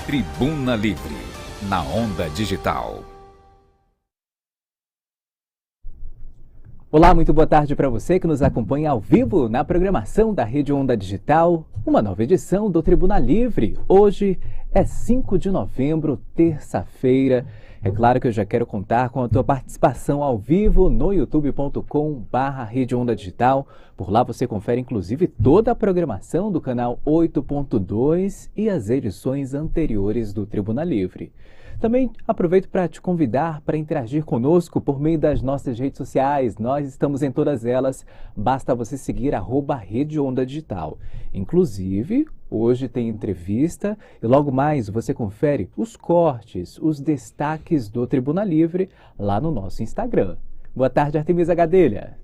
Tribuna Livre, na Onda Digital. Olá, muito boa tarde para você que nos acompanha ao vivo na programação da Rede Onda Digital, uma nova edição do Tribuna Livre. Hoje é 5 de novembro, terça-feira. É claro que eu já quero contar com a tua participação ao vivo no youtube.com/Rede Onda Digital. Por lá você confere inclusive toda a programação do canal 8.2 e as edições anteriores do Tribuna Livre. Também aproveito para te convidar para interagir conosco por meio das nossas redes sociais. Nós estamos em todas elas, basta você seguir @Rede Onda Digital. Inclusive, hoje tem entrevista e logo mais você confere os cortes, os destaques do Tribuna Livre lá no nosso Instagram. Boa tarde, Artemisa Gadelha.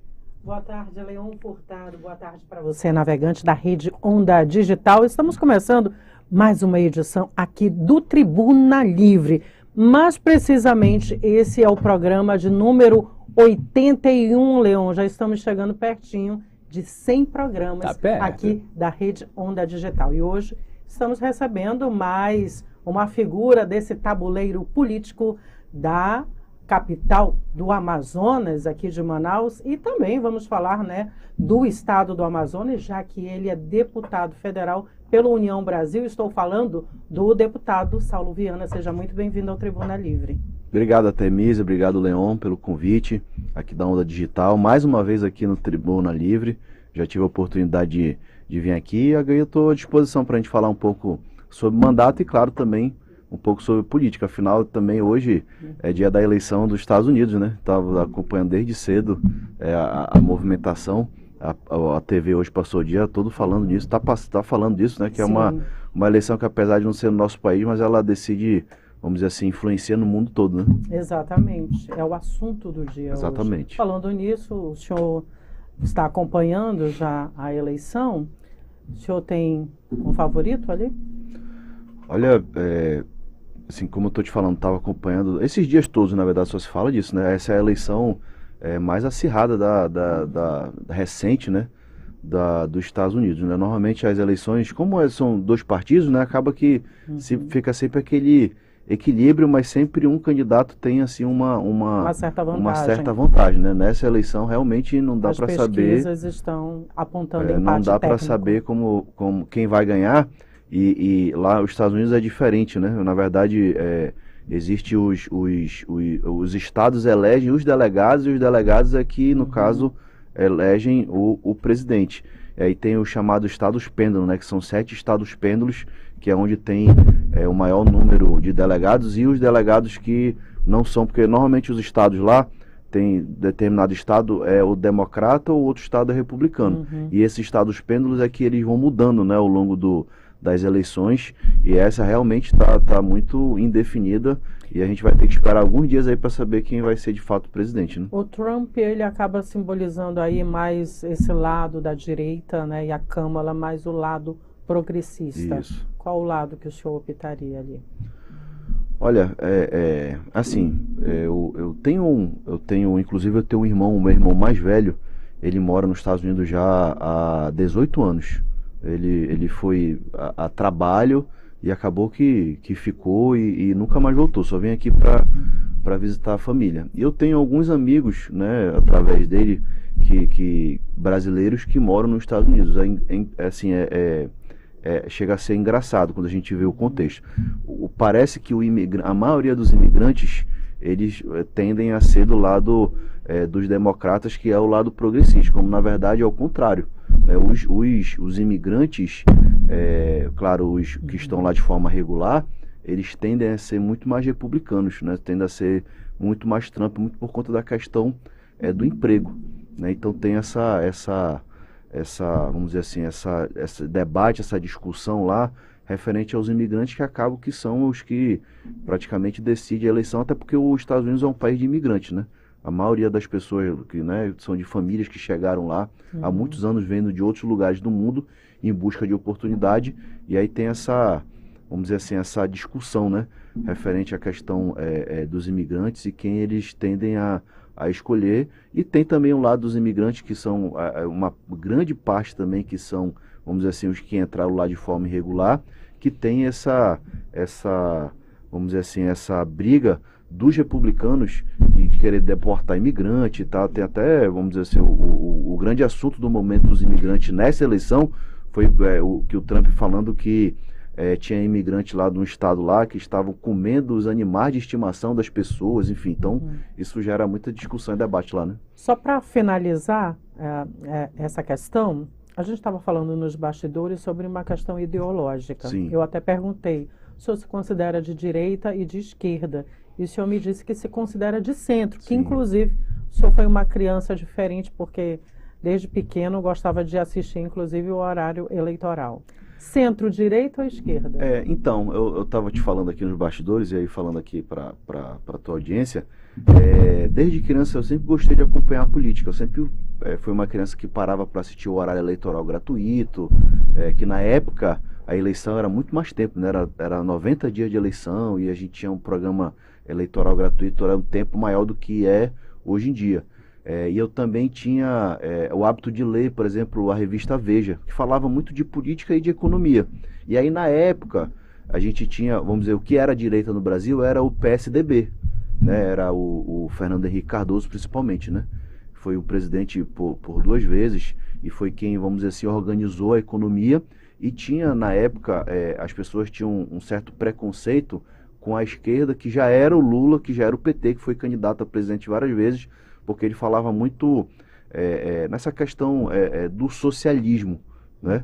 Boa tarde, Leon Furtado. Boa tarde para você, navegante da Rede Onda Digital. Estamos começando mais uma edição aqui do Tribuna Livre. Mais precisamente, esse é o programa de número 81, Leon. Já estamos chegando pertinho de 100 programas aqui da Rede Onda Digital. E hoje estamos recebendo mais uma figura desse tabuleiro político da capital do Amazonas, aqui de Manaus, e também vamos falar, do estado do Amazonas, já que ele é deputado federal pela União Brasil. Estou falando do deputado Saulo Viana. Seja muito bem-vindo ao Tribuna Livre. Obrigado, Artemisa, obrigado, Leon, pelo convite aqui da Onda Digital. Mais uma vez aqui no Tribuna Livre. Já tive a oportunidade de vir aqui e agora eu estou à disposição para a gente falar um pouco sobre mandato e, claro, também um pouco sobre política. Afinal, também hoje é dia da eleição dos Estados Unidos, né? Estava acompanhando desde cedo a movimentação. A TV hoje passou o dia todo falando disso, tá falando disso, né? Que é uma eleição que, apesar de não ser no nosso país, mas ela decide, vamos dizer assim, influencia no mundo todo, né? Exatamente, é o assunto do dia. Exatamente. Hoje. Falando nisso, o senhor está acompanhando já a eleição? O senhor tem um favorito ali? Olha, assim, como eu estou te falando, estava acompanhando esses dias todos, na verdade, só se fala disso, né? Essa é a eleição mais acirrada da recente, né? Dos Estados Unidos, né? Normalmente as eleições, como são dois partidos, né? Acaba que fica sempre aquele equilíbrio, mas sempre um candidato tem assim uma certa vantagem, né? Nessa eleição realmente não dá para saber. As pesquisas estão apontando empate não dá para técnico. saber como quem vai ganhar. E lá os Estados Unidos é diferente, né? Na verdade, existe os estados elegem os delegados, e os delegados é que, no caso, elegem o presidente. E aí tem o chamado estados pêndulo, né? Que são 7 estados pêndulos, que é onde tem o maior número de delegados, e os delegados que não são, porque normalmente os estados lá, tem determinado estado é o democrata, ou outro estado é republicano. E esses estados pêndulos é que eles vão mudando, né? Ao longo das eleições, e essa realmente está muito indefinida, e a gente vai ter que esperar alguns dias aí para saber quem vai ser de fato o presidente, né? O Trump, ele acaba simbolizando aí mais esse lado da direita, né, e a Câmara mais o lado progressista. Isso. Qual o lado que o senhor optaria ali? Olha, assim, inclusive eu tenho um irmão, meu irmão mais velho, ele mora nos Estados Unidos já há 18 anos. Ele foi a trabalho e acabou que ficou e nunca mais voltou, só vem aqui para visitar a família. E eu tenho alguns amigos, né, através dele, que brasileiros que moram nos Estados Unidos. Chega a ser engraçado quando a gente vê o contexto. Parece que a maioria dos imigrantes, eles tendem a ser do lado dos democratas, que é o lado progressista, como na verdade é o contrário. Os imigrantes, claro, os que estão lá de forma regular, eles tendem a ser muito mais republicanos, né? Tendem a ser muito mais Trump, muito por conta da questão do emprego, né? Então tem essa vamos dizer assim, esse debate, essa discussão lá referente aos imigrantes, que acabam que são os que praticamente decidem a eleição, até porque os Estados Unidos é um país de imigrantes, né? A maioria das pessoas que, são de famílias que chegaram lá há muitos anos, vindo de outros lugares do mundo em busca de oportunidade, e aí tem essa, vamos dizer assim, essa discussão, né, referente à questão dos imigrantes e quem eles tendem a escolher. E tem também um lado dos imigrantes que são uma grande parte também que são vamos dizer assim, os que entraram lá de forma irregular, que tem vamos dizer assim, essa briga dos republicanos de querer deportar imigrante e tal. Tem até, vamos dizer assim, o grande assunto do momento dos imigrantes nessa eleição foi o que o Trump falando que tinha imigrante lá de um estado lá que estavam comendo os animais de estimação das pessoas, enfim. Então, isso gera muita discussão e debate lá, né? Só para finalizar essa questão, a gente estava falando nos bastidores sobre uma questão ideológica. Sim. Eu até perguntei, o senhor se considera de direita e de esquerda? E o senhor me disse que se considera de centro, que Sim. Inclusive o senhor foi uma criança diferente, porque desde pequeno gostava de assistir, inclusive, o horário eleitoral. Centro, direita ou esquerda? Então, eu estava te falando aqui nos bastidores, e aí falando aqui para a tua audiência, desde criança eu sempre gostei de acompanhar a política. Eu sempre fui uma criança que parava para assistir o horário eleitoral gratuito, que na época a eleição era muito mais tempo, né? Era 90 dias de eleição e a gente tinha um programa eleitoral gratuito, era um tempo maior do que é hoje em dia. E eu também tinha o hábito de ler, por exemplo, a revista Veja, que falava muito de política e de economia. E aí, na época, a gente tinha, vamos dizer, o que era a direita no Brasil era o PSDB, né? Era o Fernando Henrique Cardoso, principalmente, né? Foi o presidente por 2 vezes e foi quem, vamos dizer assim, organizou a economia. E tinha, na época, as pessoas tinham um certo preconceito com a esquerda, que já era o Lula, que já era o PT, que foi candidato a presidente várias vezes, porque ele falava muito nessa questão do socialismo, né?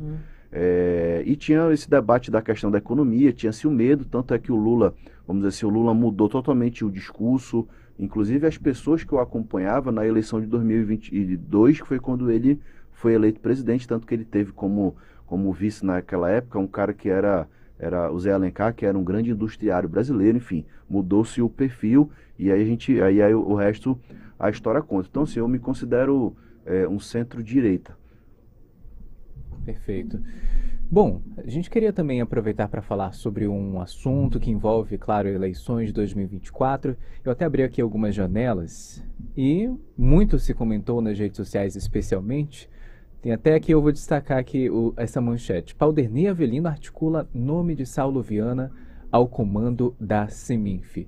E tinha esse debate da questão da economia, tinha-se o medo, tanto é que o Lula, vamos dizer assim, o Lula mudou totalmente o discurso, inclusive as pessoas que eu acompanhava na eleição de 2022, que foi quando ele foi eleito presidente, tanto que ele teve como vice naquela época um cara que era o Zé Alencar, que era um grande industriário brasileiro, enfim, mudou-se o perfil e aí o resto a história conta. Então, assim, eu me considero um centro-direita. Perfeito. Bom, a gente queria também aproveitar para falar sobre um assunto que envolve, claro, eleições de 2024. Eu até abri aqui algumas janelas e muito se comentou nas redes sociais, especialmente. Tem até aqui, eu vou destacar aqui essa manchete. Paulderney Avelino articula nome de Saulo Viana ao comando da Seminf.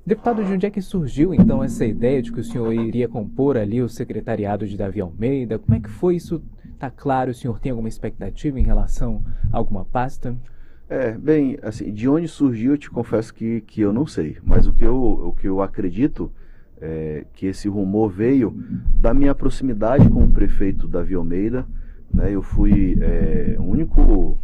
Deputado, de onde é que surgiu, então, essa ideia de que o senhor iria compor ali o secretariado de Davi Almeida? Como é que foi isso? Está claro, o senhor tem alguma expectativa em relação a alguma pasta? Bem, assim, de onde surgiu, eu te confesso que eu não sei. Mas o que eu acredito que esse rumor veio da minha proximidade com o prefeito Davi Almeida, né? Eu fui o único,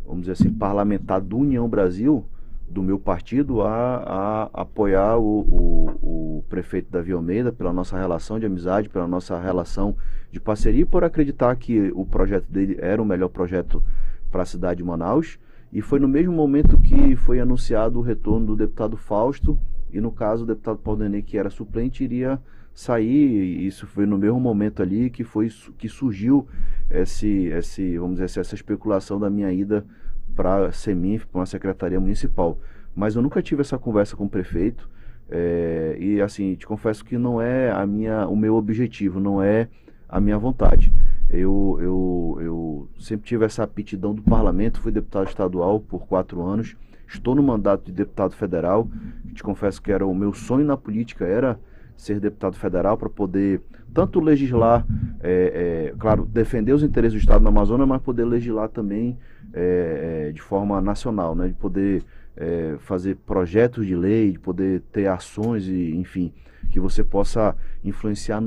vamos dizer assim, parlamentar do União Brasil, do meu partido, a apoiar o prefeito Davi Almeida pela nossa relação de amizade, pela nossa relação de parceria e por acreditar que o projeto dele era o melhor projeto para a cidade de Manaus. E foi no mesmo momento que foi anunciado o retorno do deputado Fausto e, no caso, o deputado Paulderney, que era suplente, iria sair. E isso foi no mesmo momento ali que surgiu vamos dizer, essa especulação da minha ida para a Seminf, para uma secretaria municipal. Mas eu nunca tive essa conversa com o prefeito e, assim, te confesso que não é o meu objetivo, não é a minha vontade. Eu sempre tive essa aptidão do parlamento, fui deputado estadual por 4 anos, estou no mandato de deputado federal. Te confesso que era o meu sonho na política, era ser deputado federal para poder tanto legislar, claro, defender os interesses do Estado do Amazonas, mas poder legislar também de forma nacional, né? De poder fazer projetos de lei, de poder ter ações e, enfim, que você possa influenciar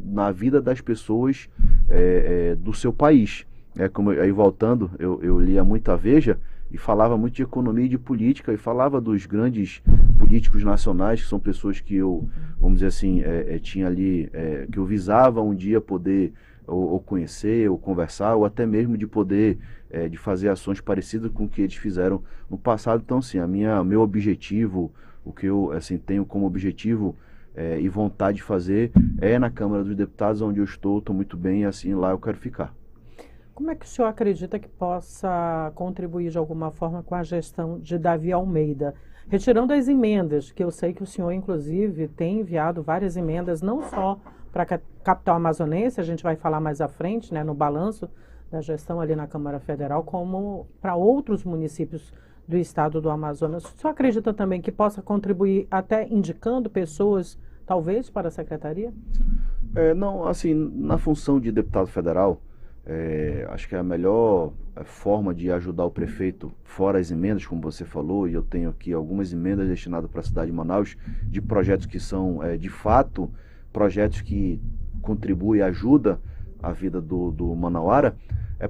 na vida das pessoas do seu país. Aí voltando, eu lia muito a Veja e falava muito de economia e de política e falava dos grandes políticos nacionais, que são pessoas que eu, vamos dizer assim, tinha ali, que eu visava um dia poder ou conhecer, ou conversar, ou até mesmo de poder de fazer ações parecidas com o que eles fizeram no passado. Então, assim, meu objetivo, o que eu assim, tenho como objetivo e vontade de fazer na Câmara dos Deputados, onde eu estou muito bem e assim lá eu quero ficar. Como é que o senhor acredita que possa contribuir de alguma forma com a gestão de Davi Almeida? Retirando as emendas, que eu sei que o senhor, inclusive, tem enviado várias emendas, não só para a capital amazonense, a gente vai falar mais à frente, né, no balanço da gestão ali na Câmara Federal, como para outros municípios do estado do Amazonas. O senhor acredita também que possa contribuir até indicando pessoas, talvez, para a secretaria? Não, assim, na função de deputado federal, acho que a melhor forma de ajudar o prefeito, fora as emendas, como você falou, e eu tenho aqui algumas emendas destinadas para a cidade de Manaus, de projetos que são, de fato, projetos que contribuem e ajudam a vida do manauara,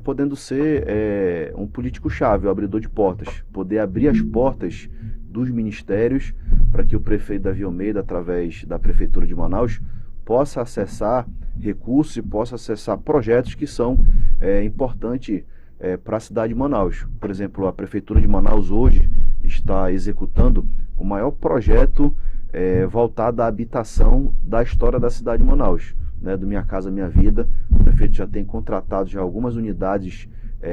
podendo ser um político-chave, o abridor de portas, poder abrir as portas dos ministérios para que o prefeito Davi Almeida, através da Prefeitura de Manaus, possa acessar recursos e possa acessar projetos que são importantes para a cidade de Manaus. Por exemplo, a Prefeitura de Manaus hoje está executando o maior projeto voltado à habitação da história da cidade de Manaus, né, do Minha Casa Minha Vida. O prefeito já tem contratado já algumas unidades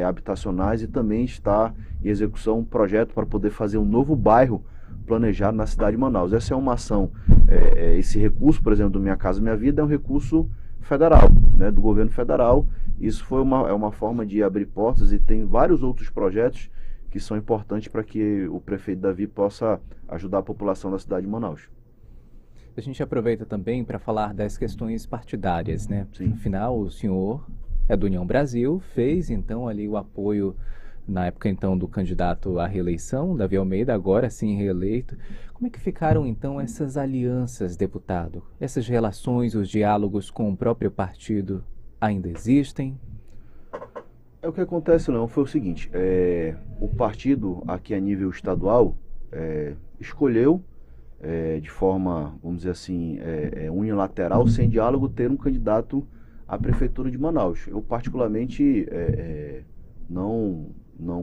habitacionais e também está em execução um projeto para poder fazer um novo bairro planejado na cidade de Manaus. Essa é uma ação, esse recurso, por exemplo, do Minha Casa Minha Vida é um recurso federal, né, do governo federal. Isso foi uma forma de abrir portas e tem vários outros projetos que são importantes para que o prefeito Davi possa ajudar a população da cidade de Manaus. A gente aproveita também para falar das questões partidárias, né? Sim. Afinal, o senhor é do União Brasil, fez então ali o apoio na época então do candidato à reeleição, Davi Almeida, agora sim reeleito. Como é que ficaram então essas alianças, deputado? Essas relações, os diálogos com o próprio partido ainda existem? O que acontece, Leão, foi o seguinte, o partido aqui a nível estadual escolheu de forma, vamos dizer assim, unilateral, sem diálogo, ter um candidato à Prefeitura de Manaus. Eu particularmente não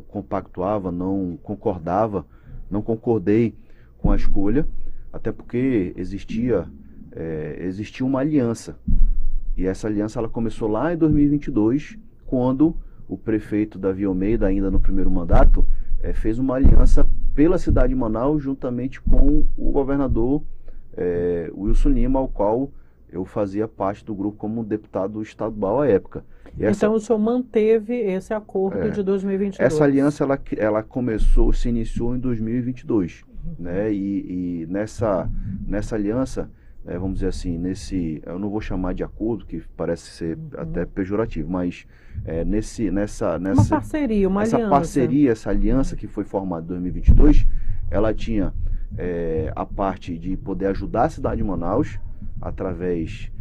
compactuava, não concordava, não concordei com a escolha, até porque existia uma aliança. E essa aliança ela começou lá em 2022, quando o prefeito Davi Almeida, ainda no primeiro mandato, fez uma aliança pela cidade de Manaus, juntamente com o governador Wilson Lima, ao qual eu fazia parte do grupo como deputado estadual à época. Então o senhor manteve esse acordo de 2022? Essa aliança ela se iniciou em 2022, né? E nessa aliança, vamos dizer assim, eu não vou chamar de acordo, que parece ser até pejorativo, mas uma parceria, uma aliança. Essa aliança que foi formada em 2022, ela tinha a parte de poder ajudar a cidade de Manaus através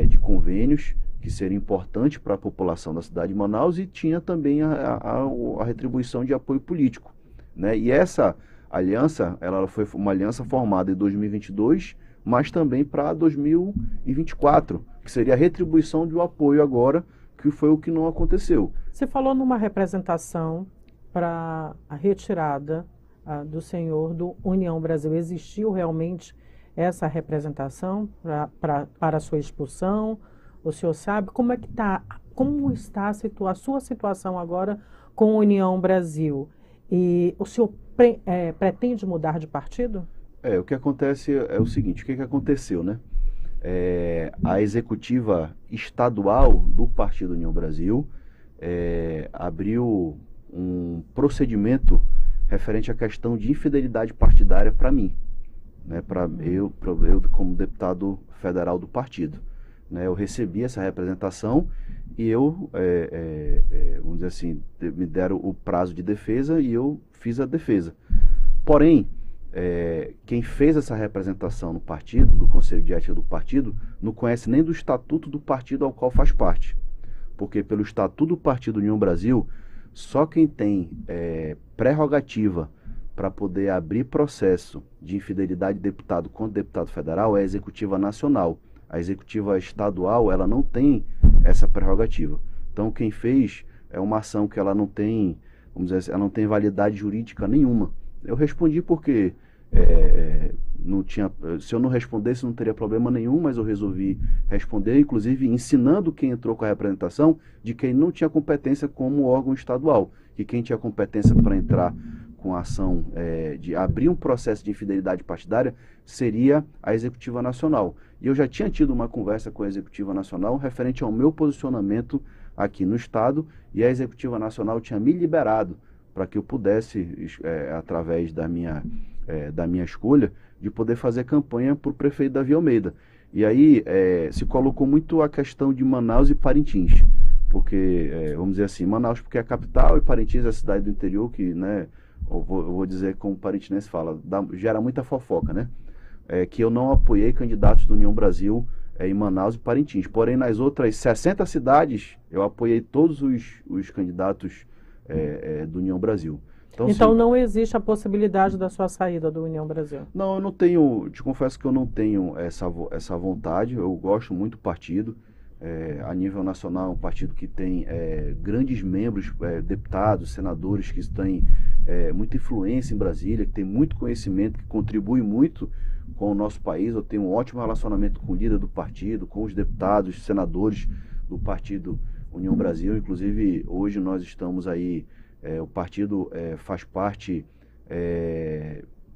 de convênios que seriam importantes para a população da cidade de Manaus, e tinha também a retribuição de apoio político, né? E essa aliança, ela foi uma aliança formada em 2022, mas também para 2024, que seria a retribuição de um apoio agora, que foi o que não aconteceu. Você falou numa representação para a retirada do senhor do União Brasil. Existiu realmente essa representação para a sua expulsão? O senhor sabe como está a sua situação agora com a União Brasil? E o senhor pretende mudar de partido? O que acontece é o seguinte, o que aconteceu, né? A executiva estadual do Partido União Brasil abriu um procedimento referente à questão de infidelidade partidária para mim, né? Para eu como deputado federal do partido, né? Eu recebi essa representação e eu, vamos dizer assim, me deram o prazo de defesa e eu fiz a defesa. Porém, quem fez essa representação no partido, do Conselho de Ética do partido, não conhece nem do estatuto do partido ao qual faz parte. Porque pelo estatuto do Partido União Brasil, só quem tem prerrogativa para poder abrir processo de infidelidade de deputado contra deputado federal é a Executiva Nacional. A Executiva Estadual, ela não tem essa prerrogativa. Então quem fez é uma ação que ela não tem, vamos dizer assim, ela não tem validade jurídica nenhuma. Eu respondi porque não tinha, se eu não respondesse não teria problema nenhum, mas eu resolvi responder, inclusive ensinando quem entrou com a representação de quem não tinha competência como órgão estadual, que quem tinha competência para entrar com a ação de abrir um processo de infidelidade partidária seria a Executiva Nacional. E eu já tinha tido uma conversa com a Executiva Nacional referente ao meu posicionamento aqui no Estado, e a Executiva Nacional tinha me liberado para que eu pudesse, através da minha escolha, de poder fazer campanha para o prefeito Davi Almeida. E aí se colocou muito a questão de Manaus e Parintins, porque, vamos dizer assim, Manaus porque é a capital e Parintins é a cidade do interior, que, né, eu vou dizer como o parintinense fala, gera muita fofoca, né? Que eu não apoiei candidatos do União Brasil em Manaus e Parintins. Porém, nas outras 60 cidades, eu apoiei todos os candidatos do União Brasil. Então não existe a possibilidade da sua saída do União Brasil? Não, eu não tenho, te confesso que eu não tenho essa vontade. Eu gosto muito do partido. A nível nacional é um partido que tem grandes membros, deputados, senadores que têm muita influência em Brasília, que tem muito conhecimento, que contribui muito com o nosso país. Eu tenho um ótimo relacionamento com o líder do partido, com os deputados, senadores do partido União Brasil. Inclusive, hoje nós estamos aí, o partido faz parte,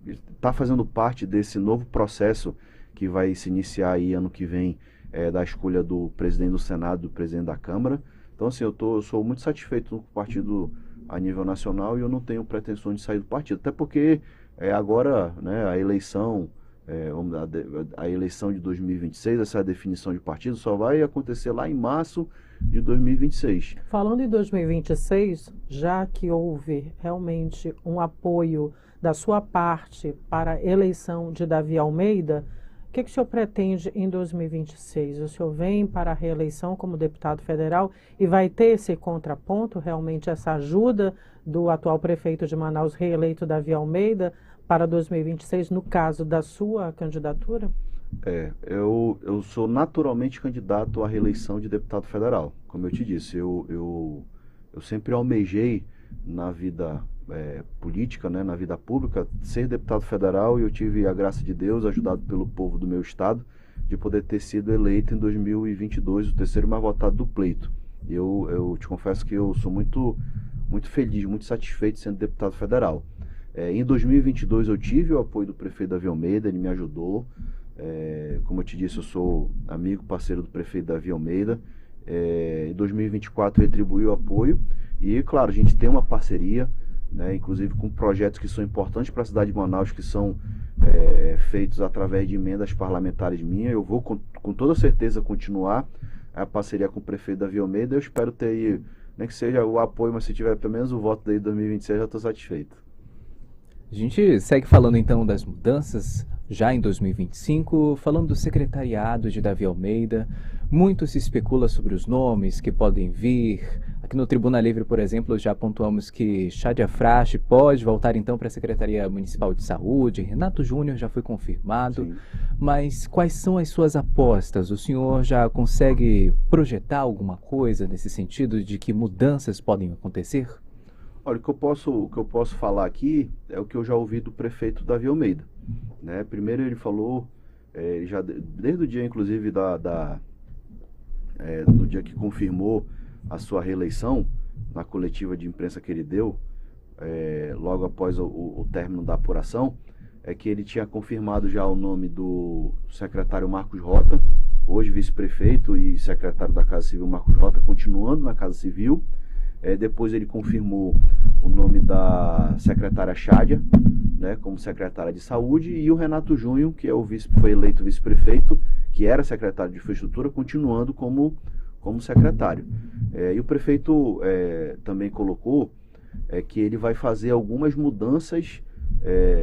está fazendo parte desse novo processo que vai se iniciar aí ano que vem, da escolha do presidente do Senado, do presidente da Câmara. Então, assim, eu sou muito satisfeito com o partido a nível nacional e eu não tenho pretensões de sair do partido. Até porque agora, né, a eleição de 2026, essa definição de partido, só vai acontecer lá em março de 2026. Falando em 2026, já que houve realmente um apoio da sua parte para a eleição de Davi Almeida, o que o senhor pretende em 2026? O senhor vem para a reeleição como deputado federal e vai ter esse contraponto, realmente essa ajuda do atual prefeito de Manaus, reeleito Davi Almeida, para 2026, no caso da sua candidatura? Eu sou naturalmente candidato à reeleição de deputado federal. Como eu te disse, eu sempre almejei na vida política, né, na vida pública, ser deputado federal, e eu tive a graça de Deus, ajudado pelo povo do meu estado, de poder ter sido eleito em 2022, o terceiro mais votado do pleito. Eu te confesso que eu sou muito, muito feliz, muito satisfeito sendo deputado federal. Em 2022 eu tive o apoio do prefeito Davi Almeida, ele me ajudou. Como eu te disse, eu sou amigo, parceiro do prefeito Davi Almeida. Em 2024 retribuí o apoio e, claro, a gente tem uma parceria, né, inclusive com projetos que são importantes para a cidade de Manaus, que são feitos através de emendas parlamentares minhas. Eu vou com toda certeza continuar a parceria com o prefeito Davi Almeida. Eu espero ter aí, nem que seja o apoio, mas se tiver pelo menos o voto daí de 2026, já estou satisfeito. A gente segue falando então das mudanças já em 2025, falando do secretariado de Davi Almeida. Muito se especula sobre os nomes que podem vir. Aqui no Tribuna Livre, por exemplo, já pontuamos que Shadia Frache pode voltar então para a Secretaria Municipal de Saúde. Renato Júnior já foi confirmado. Sim. Mas quais são as suas apostas? O senhor já consegue projetar alguma coisa nesse sentido de que mudanças podem acontecer? Olha, o que eu posso falar aqui é o que eu já ouvi do prefeito Davi Almeida, né? Primeiro ele falou, já desde o dia, inclusive, do dia que confirmou a sua reeleição, na coletiva de imprensa que ele deu, logo após o término da apuração, que ele tinha confirmado já o nome do secretário Marcos Rota, hoje vice-prefeito e secretário da Casa Civil Marcos Rota, continuando na Casa Civil. Depois ele confirmou o nome da secretária Shadia, né, como secretária de Saúde, e o Renato Júnior, que foi eleito vice-prefeito, que era secretário de Infraestrutura, continuando como secretário. E o prefeito também colocou que ele vai fazer algumas mudanças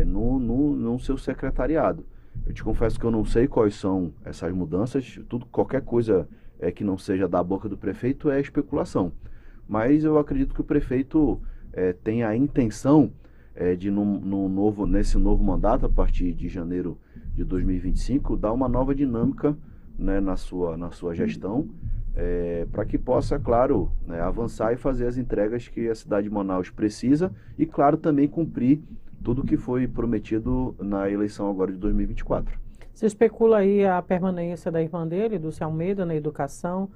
no seu secretariado. Eu te confesso que eu não sei quais são essas mudanças. Qualquer coisa que não seja da boca do prefeito é especulação. Mas eu acredito que o prefeito tem a intenção de, nesse novo mandato, a partir de janeiro de 2025, dar uma nova dinâmica, né, na sua gestão, para que possa, claro, né, avançar e fazer as entregas que a cidade de Manaus precisa e, claro, também cumprir tudo que foi prometido na eleição agora de 2024. Se especula aí a permanência da irmã dele, Dulce Almeida, na educação,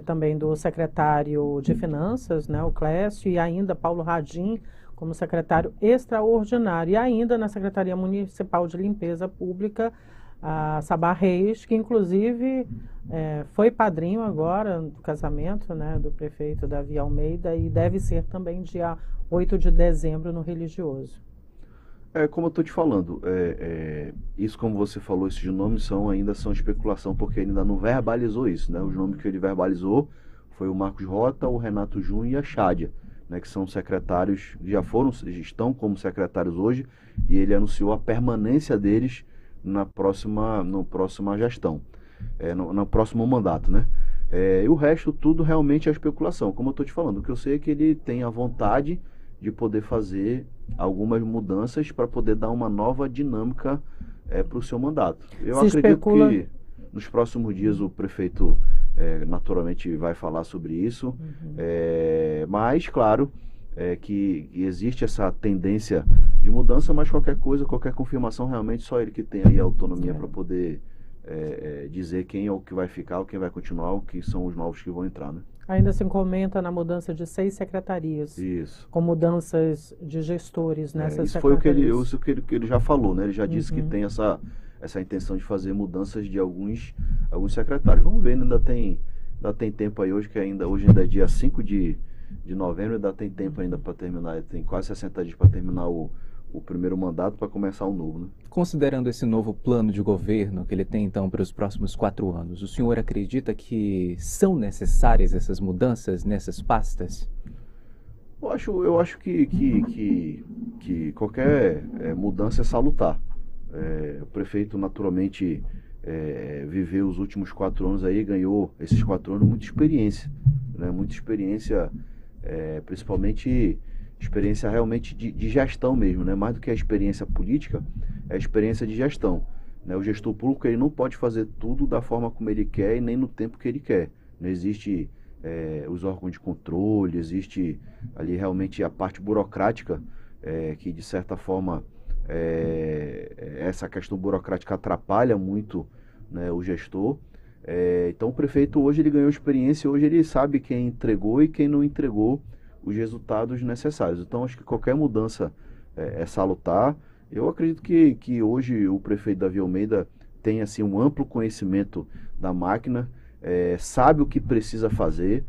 também do secretário de Finanças, né, o Clécio, e ainda Paulo Radim como secretário extraordinário, e ainda na Secretaria Municipal de Limpeza Pública, a Sabá Reis, que inclusive foi padrinho agora do casamento, né, do prefeito Davi Almeida, e deve ser também dia 8 de dezembro no religioso. Como eu estou te falando, isso como você falou, esses nomes ainda são especulação, porque ele ainda não verbalizou isso, né? Os nomes que ele verbalizou foi o Marcos Rota, o Renato Júnior e a Chádia, né? Que são secretários, estão como secretários hoje, e ele anunciou a permanência deles na próxima gestão, no próximo mandato, né? E o resto tudo realmente é especulação, como eu estou te falando. O que eu sei é que ele tem a vontade de poder fazer algumas mudanças para poder dar uma nova dinâmica para o seu mandato. Eu acredito que nos próximos dias o prefeito naturalmente vai falar sobre isso, mas claro que existe essa tendência de mudança, mas qualquer coisa, qualquer confirmação, realmente só ele que tem aí a autonomia para poder dizer quem é o que vai ficar, ou quem vai continuar, o que são os novos que vão entrar, né? Ainda se comenta na mudança de 6 secretarias. Isso. Com mudanças de gestores nessas isso secretarias. Foi o que ele já falou, né? Ele já disse que tem essa intenção de fazer mudanças de alguns secretários. Vamos ver, ainda tem tempo aí hoje ainda é dia 5 de novembro, ainda tem tempo ainda para terminar, tem quase 60 dias para terminar o primeiro mandato, para começar um novo, né? Considerando esse novo plano de governo que ele tem então para os próximos 4 anos, o senhor acredita que são necessárias essas mudanças nessas pastas? Eu acho que qualquer mudança é salutar. O prefeito naturalmente viveu os últimos 4 anos aí, ganhou esses 4 anos muita experiência, né? Muita experiência, principalmente experiência realmente de gestão mesmo, né? Mais do que a experiência política, é a experiência de gestão, né? O gestor público, ele não pode fazer tudo da forma como ele quer e nem no tempo que ele quer. Não existe os órgãos de controle, existe ali realmente a parte burocrática, que de certa forma essa questão burocrática atrapalha muito, né, o gestor. Então o prefeito hoje ele ganhou experiência, hoje ele sabe quem entregou e quem não entregou os resultados necessários. Então acho que qualquer mudança é salutar. Eu acredito que hoje o prefeito Davi Almeida tem assim um amplo conhecimento da máquina, sabe o que precisa fazer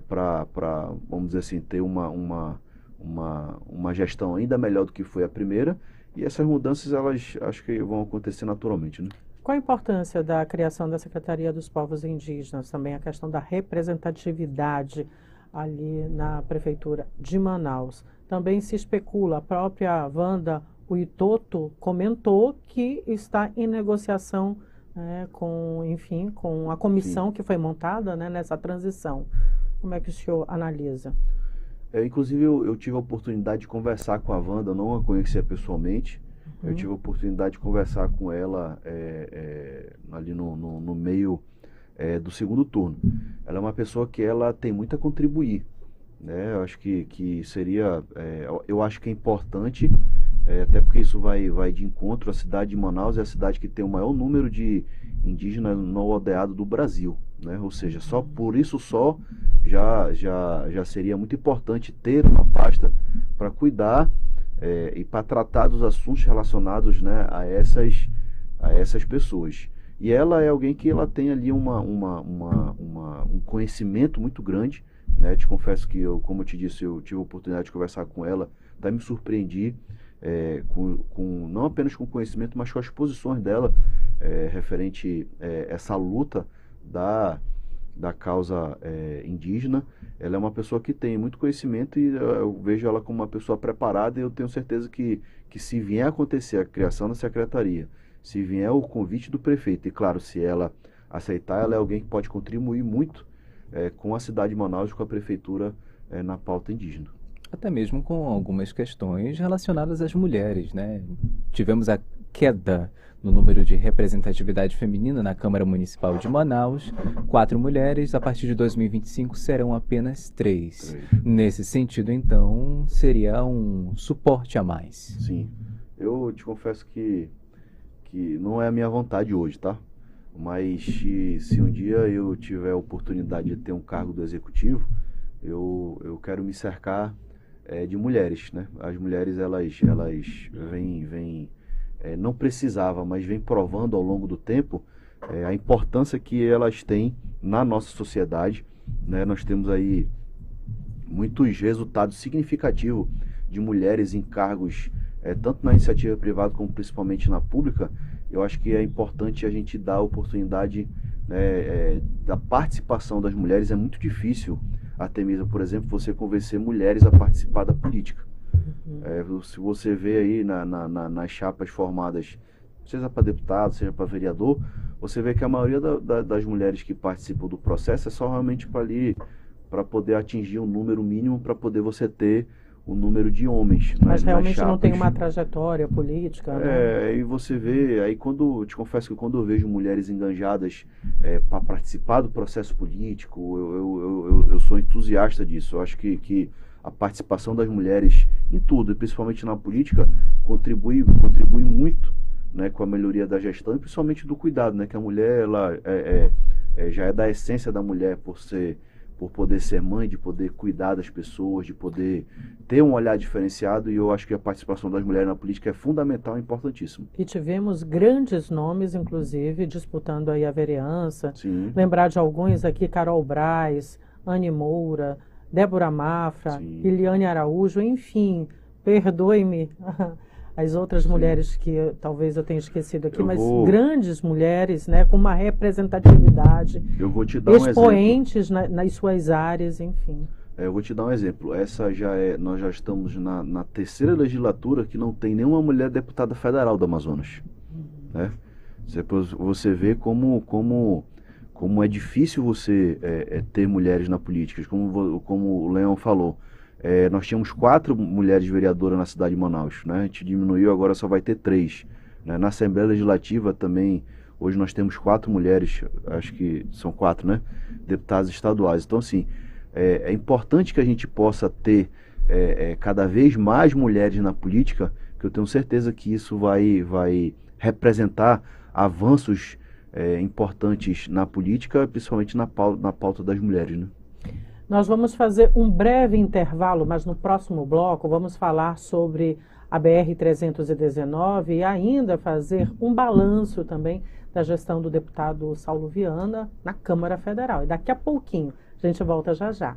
para, vamos dizer assim, ter uma gestão ainda melhor do que foi a primeira, e essas mudanças elas acho que vão acontecer naturalmente, né? Qual a importância da criação da Secretaria dos Povos Indígenas? Também a questão da representatividade ali na Prefeitura de Manaus. Também se especula, a própria Wanda Uitoto comentou que está em negociação com a comissão que foi montada, né, nessa transição. Como é que o senhor analisa? Inclusive eu tive a oportunidade de conversar com a Wanda, não a conhecia pessoalmente. Eu tive a oportunidade de conversar com ela ali no meio do segundo turno. Ela é uma pessoa que ela tem muito a contribuir, né? Eu acho que seria, eu acho que é importante, até porque isso vai de encontro. A cidade de Manaus é a cidade que tem o maior número de indígenas no aldeado do Brasil, né? Ou seja, só por isso já seria muito importante ter uma pasta para cuidar e para tratar dos assuntos relacionados, né, a essas pessoas. E ela é alguém que ela tem ali um conhecimento muito grande, né? Te confesso que como eu te disse, eu tive a oportunidade de conversar com ela, até me surpreendi não apenas com o conhecimento, mas com as posições dela referente essa luta da causa indígena. Ela é uma pessoa que tem muito conhecimento e eu vejo ela como uma pessoa preparada, e eu tenho certeza que se vier a acontecer a criação da secretaria, se vier o convite do prefeito, e claro, se ela aceitar, ela é alguém que pode contribuir muito com a cidade de Manaus e com a prefeitura na pauta indígena. Até mesmo com algumas questões relacionadas às mulheres, né? Tivemos a queda no número de representatividade feminina na Câmara Municipal de Manaus. 4 mulheres, a partir de 2025 serão apenas 3. Nesse sentido, então, seria um suporte a mais. Sim, eu te confesso que não é a minha vontade hoje, tá? Mas se um dia eu tiver a oportunidade de ter um cargo do executivo, eu quero me cercar de mulheres, né? As mulheres, elas vêm não precisava, mas vem provando ao longo do tempo a importância que elas têm na nossa sociedade, né? Nós temos aí muitos resultados significativos de mulheres em cargos, tanto na iniciativa privada como principalmente na pública. Eu acho que é importante a gente dar a oportunidade, né, da participação das mulheres. É muito difícil, até mesmo, por exemplo, você convencer mulheres a participar da política. Se você vê aí nas chapas formadas, seja para deputado, seja para vereador, você vê que a maioria das mulheres que participam do processo é só realmente para poder atingir um número mínimo, para poder você ter o número de homens. Mas realmente não tem uma trajetória política, né? E você vê, aí te confesso que quando eu vejo mulheres engajadas para participar do processo político, eu sou entusiasta disso. Eu acho que a participação das mulheres em tudo, e principalmente na política, contribui muito, né, com a melhoria da gestão e principalmente do cuidado, né, que a mulher ela já é da essência da mulher por poder ser mãe, de poder cuidar das pessoas, de poder ter um olhar diferenciado, e eu acho que a participação das mulheres na política é fundamental e importantíssima. E tivemos grandes nomes, inclusive, disputando aí a vereança. Sim. Lembrar de alguns aqui: Carol Braz, Anne Moura, Débora Mafra, Sim. Eliane Araújo, enfim, perdoe-me as outras mulheres que talvez eu tenha esquecido aqui, mas grandes mulheres, né, com uma representatividade, eu vou te dar expoentes nas suas áreas, enfim. Eu vou te dar um exemplo. Nós já estamos na terceira legislatura que não tem nenhuma mulher deputada federal do Amazonas. Né? Você vê como é difícil você ter mulheres na política, como o Leão falou. Nós tínhamos 4 mulheres vereadoras na cidade de Manaus, né? A gente diminuiu, agora só vai ter 3. Né? Na Assembleia Legislativa também, hoje nós temos 4 mulheres, acho que são 4, né? Deputadas estaduais. Então, assim, é importante que a gente possa ter cada vez mais mulheres na política, que eu tenho certeza que isso vai representar avanços importantes na política, principalmente na pauta das mulheres, né? Nós vamos fazer um breve intervalo, mas no próximo bloco vamos falar sobre a BR-319 e ainda fazer um balanço também da gestão do deputado Saulo Viana na Câmara Federal. E daqui a pouquinho a gente volta já já.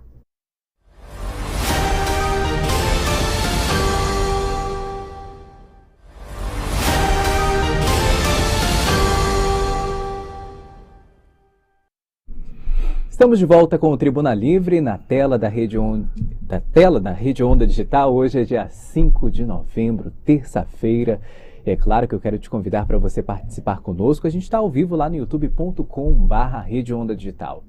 Estamos de volta com o Tribuna Livre na tela da Rede Onda Digital. Hoje é dia 5 de novembro, terça-feira. É claro que eu quero te convidar para você participar conosco. A gente está ao vivo lá no youtube.com/Rede Onda Digital.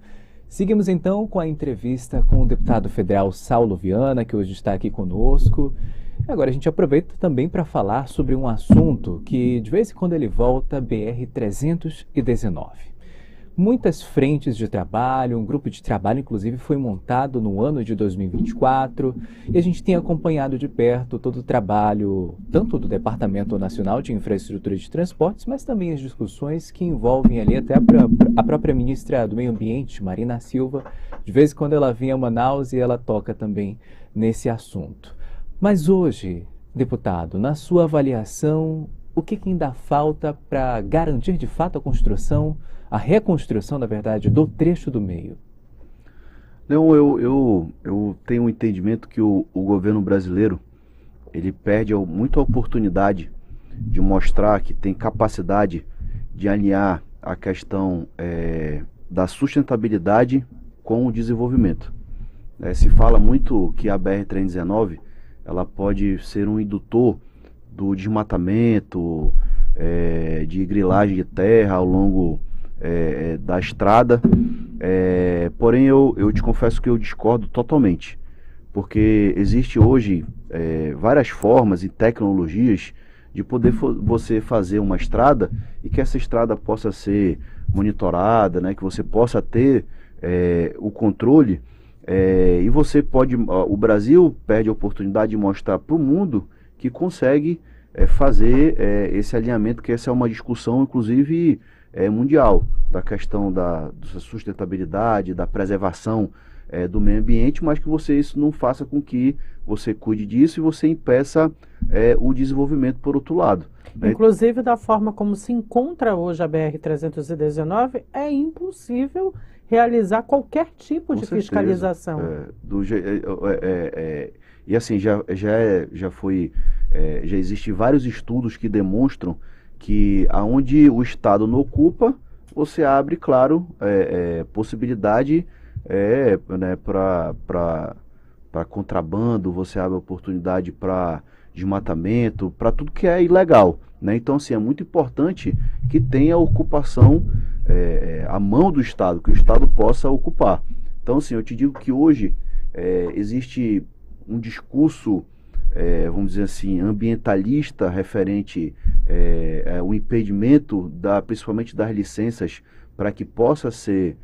Seguimos então com a entrevista com o deputado federal Saulo Viana, que hoje está aqui conosco. Agora a gente aproveita também para falar sobre um assunto que de vez em quando ele volta, BR-319. Muitas frentes de trabalho, um grupo de trabalho inclusive foi montado no ano de 2024 e a gente tem acompanhado de perto todo o trabalho, tanto do Departamento Nacional de Infraestrutura de Transportes, mas também as discussões que envolvem ali até a própria ministra do Meio Ambiente, Marina Silva. De vez em quando ela vem a Manaus e ela toca também nesse assunto. Mas hoje, deputado, na sua avaliação, o que ainda falta para garantir de fato a reconstrução, na verdade, do trecho do meio? Não, eu tenho um entendimento que o governo brasileiro ele perde muito a oportunidade de mostrar que tem capacidade de alinhar a questão da sustentabilidade com o desenvolvimento. Se fala muito que a BR-319 ela pode ser um indutor do desmatamento, de grilagem de terra ao longo da estrada, porém eu te confesso que eu discordo totalmente, porque existe hoje várias formas e tecnologias de poder você fazer uma estrada e que essa estrada possa ser monitorada, né, que você possa ter o controle, e você pode, o Brasil perde a oportunidade de mostrar para o mundo que consegue fazer esse alinhamento, que essa é uma discussão inclusive mundial, da questão da sustentabilidade, da preservação do meio ambiente, mas que isso não faça com que você cuide disso e você impeça o desenvolvimento por outro lado. Né? Inclusive, da forma como se encontra hoje a BR-319, é impossível realizar qualquer tipo Com de certeza. fiscalização. E assim, já existem vários estudos que demonstram que aonde o Estado não ocupa, você abre, claro, possibilidade né, para contrabando, você abre oportunidade para desmatamento, para tudo que é ilegal. Né? Então, assim, é muito importante que tenha ocupação, a mão do Estado, que o Estado possa ocupar. Então, assim, eu te digo que hoje existe um discurso, vamos dizer assim, ambientalista referente ao impedimento, principalmente das licenças, para que possa ser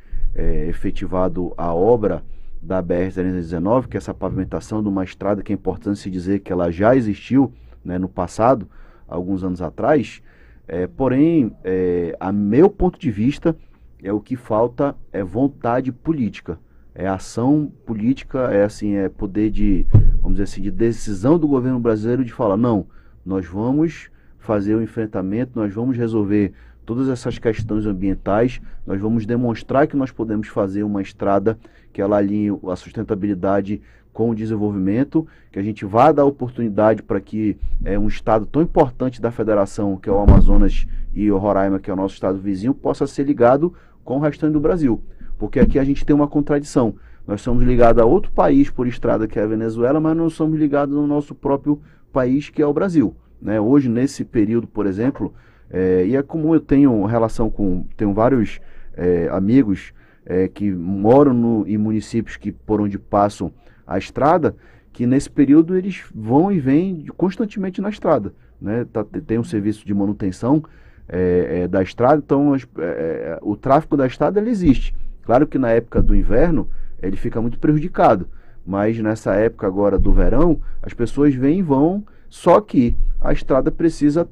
efetivado a obra da BR-319, que é essa pavimentação de uma estrada que é importante se dizer que ela já existiu, né, no passado, alguns anos atrás, porém, a meu ponto de vista, o que falta é vontade política, ação política, poder de, vamos dizer assim, de decisão do governo brasileiro de falar, não, nós vamos fazer o enfrentamento, nós vamos resolver todas essas questões ambientais, nós vamos demonstrar que nós podemos fazer uma estrada que ela alinhe a sustentabilidade com o desenvolvimento, que a gente vá dar oportunidade para que um estado tão importante da federação, que é o Amazonas e o Roraima, que é o nosso estado vizinho, possa ser ligado com o restante do Brasil. Porque aqui a gente tem uma contradição. Nós somos ligados a outro país por estrada, que é a Venezuela, mas não somos ligados no nosso próprio país, que é o Brasil. Né? Hoje, nesse período, por exemplo, e é comum, eu tenho tenho vários amigos que moram em municípios por onde passam a estrada, que nesse período eles vão e vêm constantemente na estrada. Né? Tem um serviço de manutenção da estrada, então o tráfego da estrada ele existe. Claro que na época do inverno ele fica muito prejudicado, mas nessa época agora do verão, as pessoas vêm e vão, só que a estrada precisa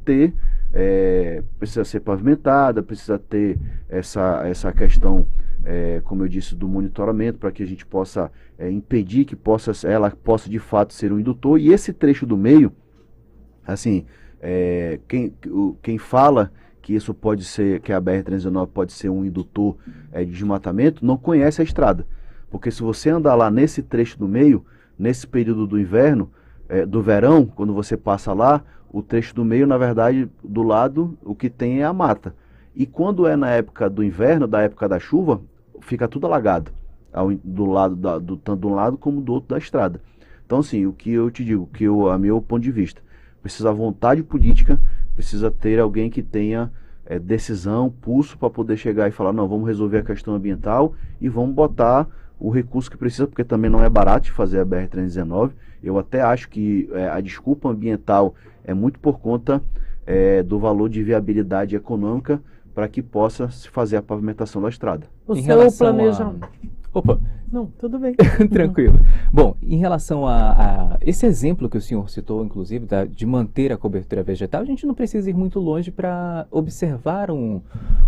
ser pavimentada, precisa ter essa questão, como eu disse, do monitoramento, para que a gente possa impedir que ela possa de fato ser um indutor. E esse trecho do meio, assim, quem fala que isso pode ser, que a BR-319 pode ser um indutor de desmatamento, não conhece a estrada. Porque se você andar lá nesse trecho do meio, nesse período do inverno, do verão, quando você passa lá, o trecho do meio, na verdade, do lado, o que tem é a mata. E quando é na época do inverno, da época da chuva, fica tudo alagado, tanto de um lado como do outro da estrada. Então, assim, o que eu te digo, a meu ponto de vista, precisa vontade política, precisa ter alguém que tenha decisão, pulso, para poder chegar e falar, não, vamos resolver a questão ambiental e vamos botar o recurso que precisa, porque também não é barato de fazer a BR-319. Eu até acho que a desculpa ambiental é muito por conta do valor de viabilidade econômica para que possa se fazer a pavimentação da estrada. O seu planejamento... Opa. Não, tudo bem. Tranquilo. Bom, em relação a esse exemplo que o senhor citou, inclusive, de manter a cobertura vegetal, a gente não precisa ir muito longe para observar um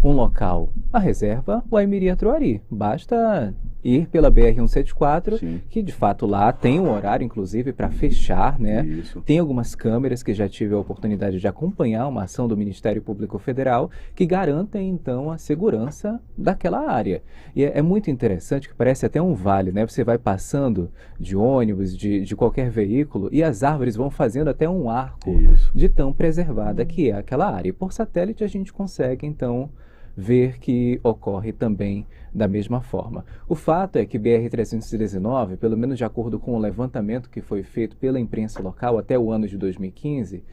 local. A reserva Uaimiri-Atruari. Basta ir pela BR-174, Sim. que de fato lá tem um horário, inclusive, para fechar, né? Isso. Tem algumas câmeras que já tive a oportunidade de acompanhar uma ação do Ministério Público Federal que garantem, então, a segurança daquela área. E é muito interessante, que parece até um vale, né? Você vai passando de ônibus, de qualquer veículo, e as árvores vão fazendo até um arco Isso. de tão preservada que é aquela área. E por satélite a gente consegue, então, ver que ocorre também da mesma forma. O fato é que BR-319, pelo menos de acordo com o levantamento que foi feito pela imprensa local até o ano de 2015,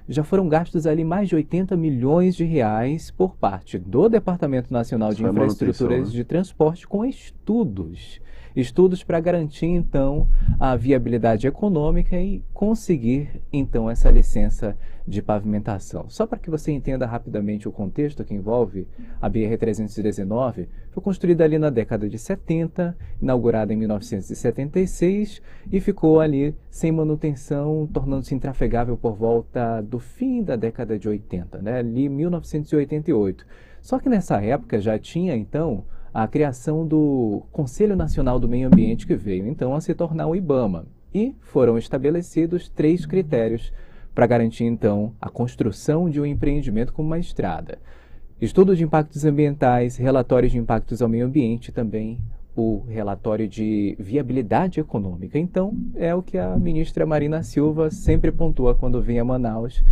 já foram gastos ali mais de 80 milhões de reais por parte do Departamento Nacional de Infraestruturas de Transporte com estudos para garantir, então, a viabilidade econômica e conseguir, então, essa licença de pavimentação. Só para que você entenda rapidamente o contexto que envolve a BR-319, foi construída ali na década de 70, inaugurada em 1976 e ficou ali sem manutenção, tornando-se intrafegável por volta do fim da década de 80, né? Ali em 1988. Só que nessa época já tinha, então, a criação do Conselho Nacional do Meio Ambiente, que veio então a se tornar o IBAMA. E foram estabelecidos 3 critérios para garantir, então, a construção de um empreendimento como uma estrada. Estudo de impactos ambientais, relatórios de impactos ao meio ambiente e também o relatório de viabilidade econômica. Então, é o que a ministra Marina Silva sempre pontua quando vem a Manaus,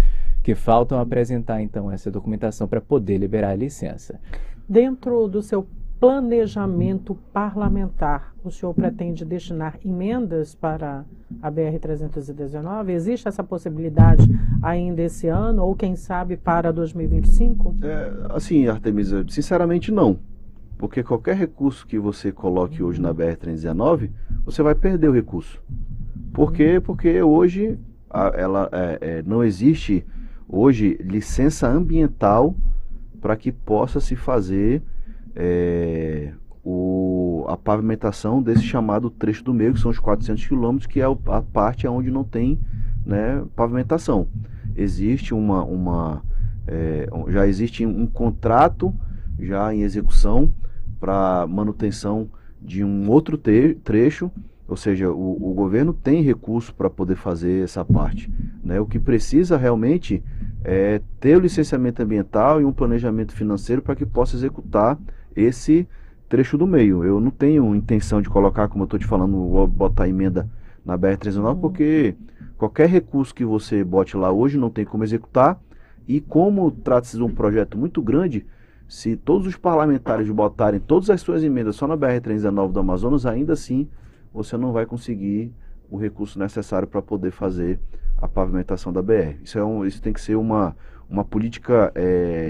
que faltam apresentar, então, essa documentação para poder liberar a licença. Dentro do seu planejamento parlamentar, o senhor pretende destinar emendas para a BR-319? Existe essa possibilidade ainda esse ano, ou quem sabe para 2025? Assim, Artemisa, sinceramente não. Porque qualquer recurso que você coloque hoje na BR-319, você vai perder o recurso. Por quê? Porque hoje não existe hoje licença ambiental para que possa se fazer a pavimentação desse chamado trecho do meio, que são os 400 quilômetros, que é a parte onde não tem, né, pavimentação. Existe já existe um contrato já em execução para manutenção de um outro trecho, ou seja, o governo tem recurso para poder fazer essa parte, né? O que precisa realmente é ter o licenciamento ambiental e um planejamento financeiro para que possa executar esse trecho do meio. Eu não tenho intenção de colocar, como eu estou te falando, botar emenda na BR-319, porque qualquer recurso que você bote lá hoje não tem como executar, e como trata-se de um projeto muito grande, se todos os parlamentares botarem todas as suas emendas só na BR-319 do Amazonas, ainda assim você não vai conseguir o recurso necessário para poder fazer a pavimentação da BR. Isso tem que ser uma política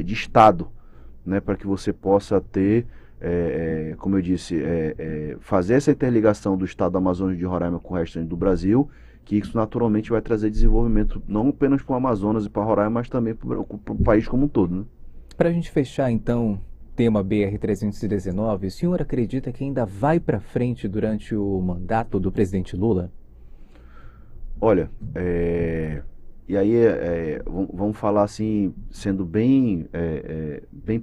de Estado, né, para que você possa ter, como eu disse, fazer essa interligação do Estado do Amazonas e de Roraima com o resto do Brasil, que isso naturalmente vai trazer desenvolvimento não apenas para o Amazonas e para Roraima, mas também para o país como um todo, né? Para a gente fechar, então, tema BR-319, o senhor acredita que ainda vai para frente durante o mandato do presidente Lula? Olha, e aí vamos falar assim, sendo bem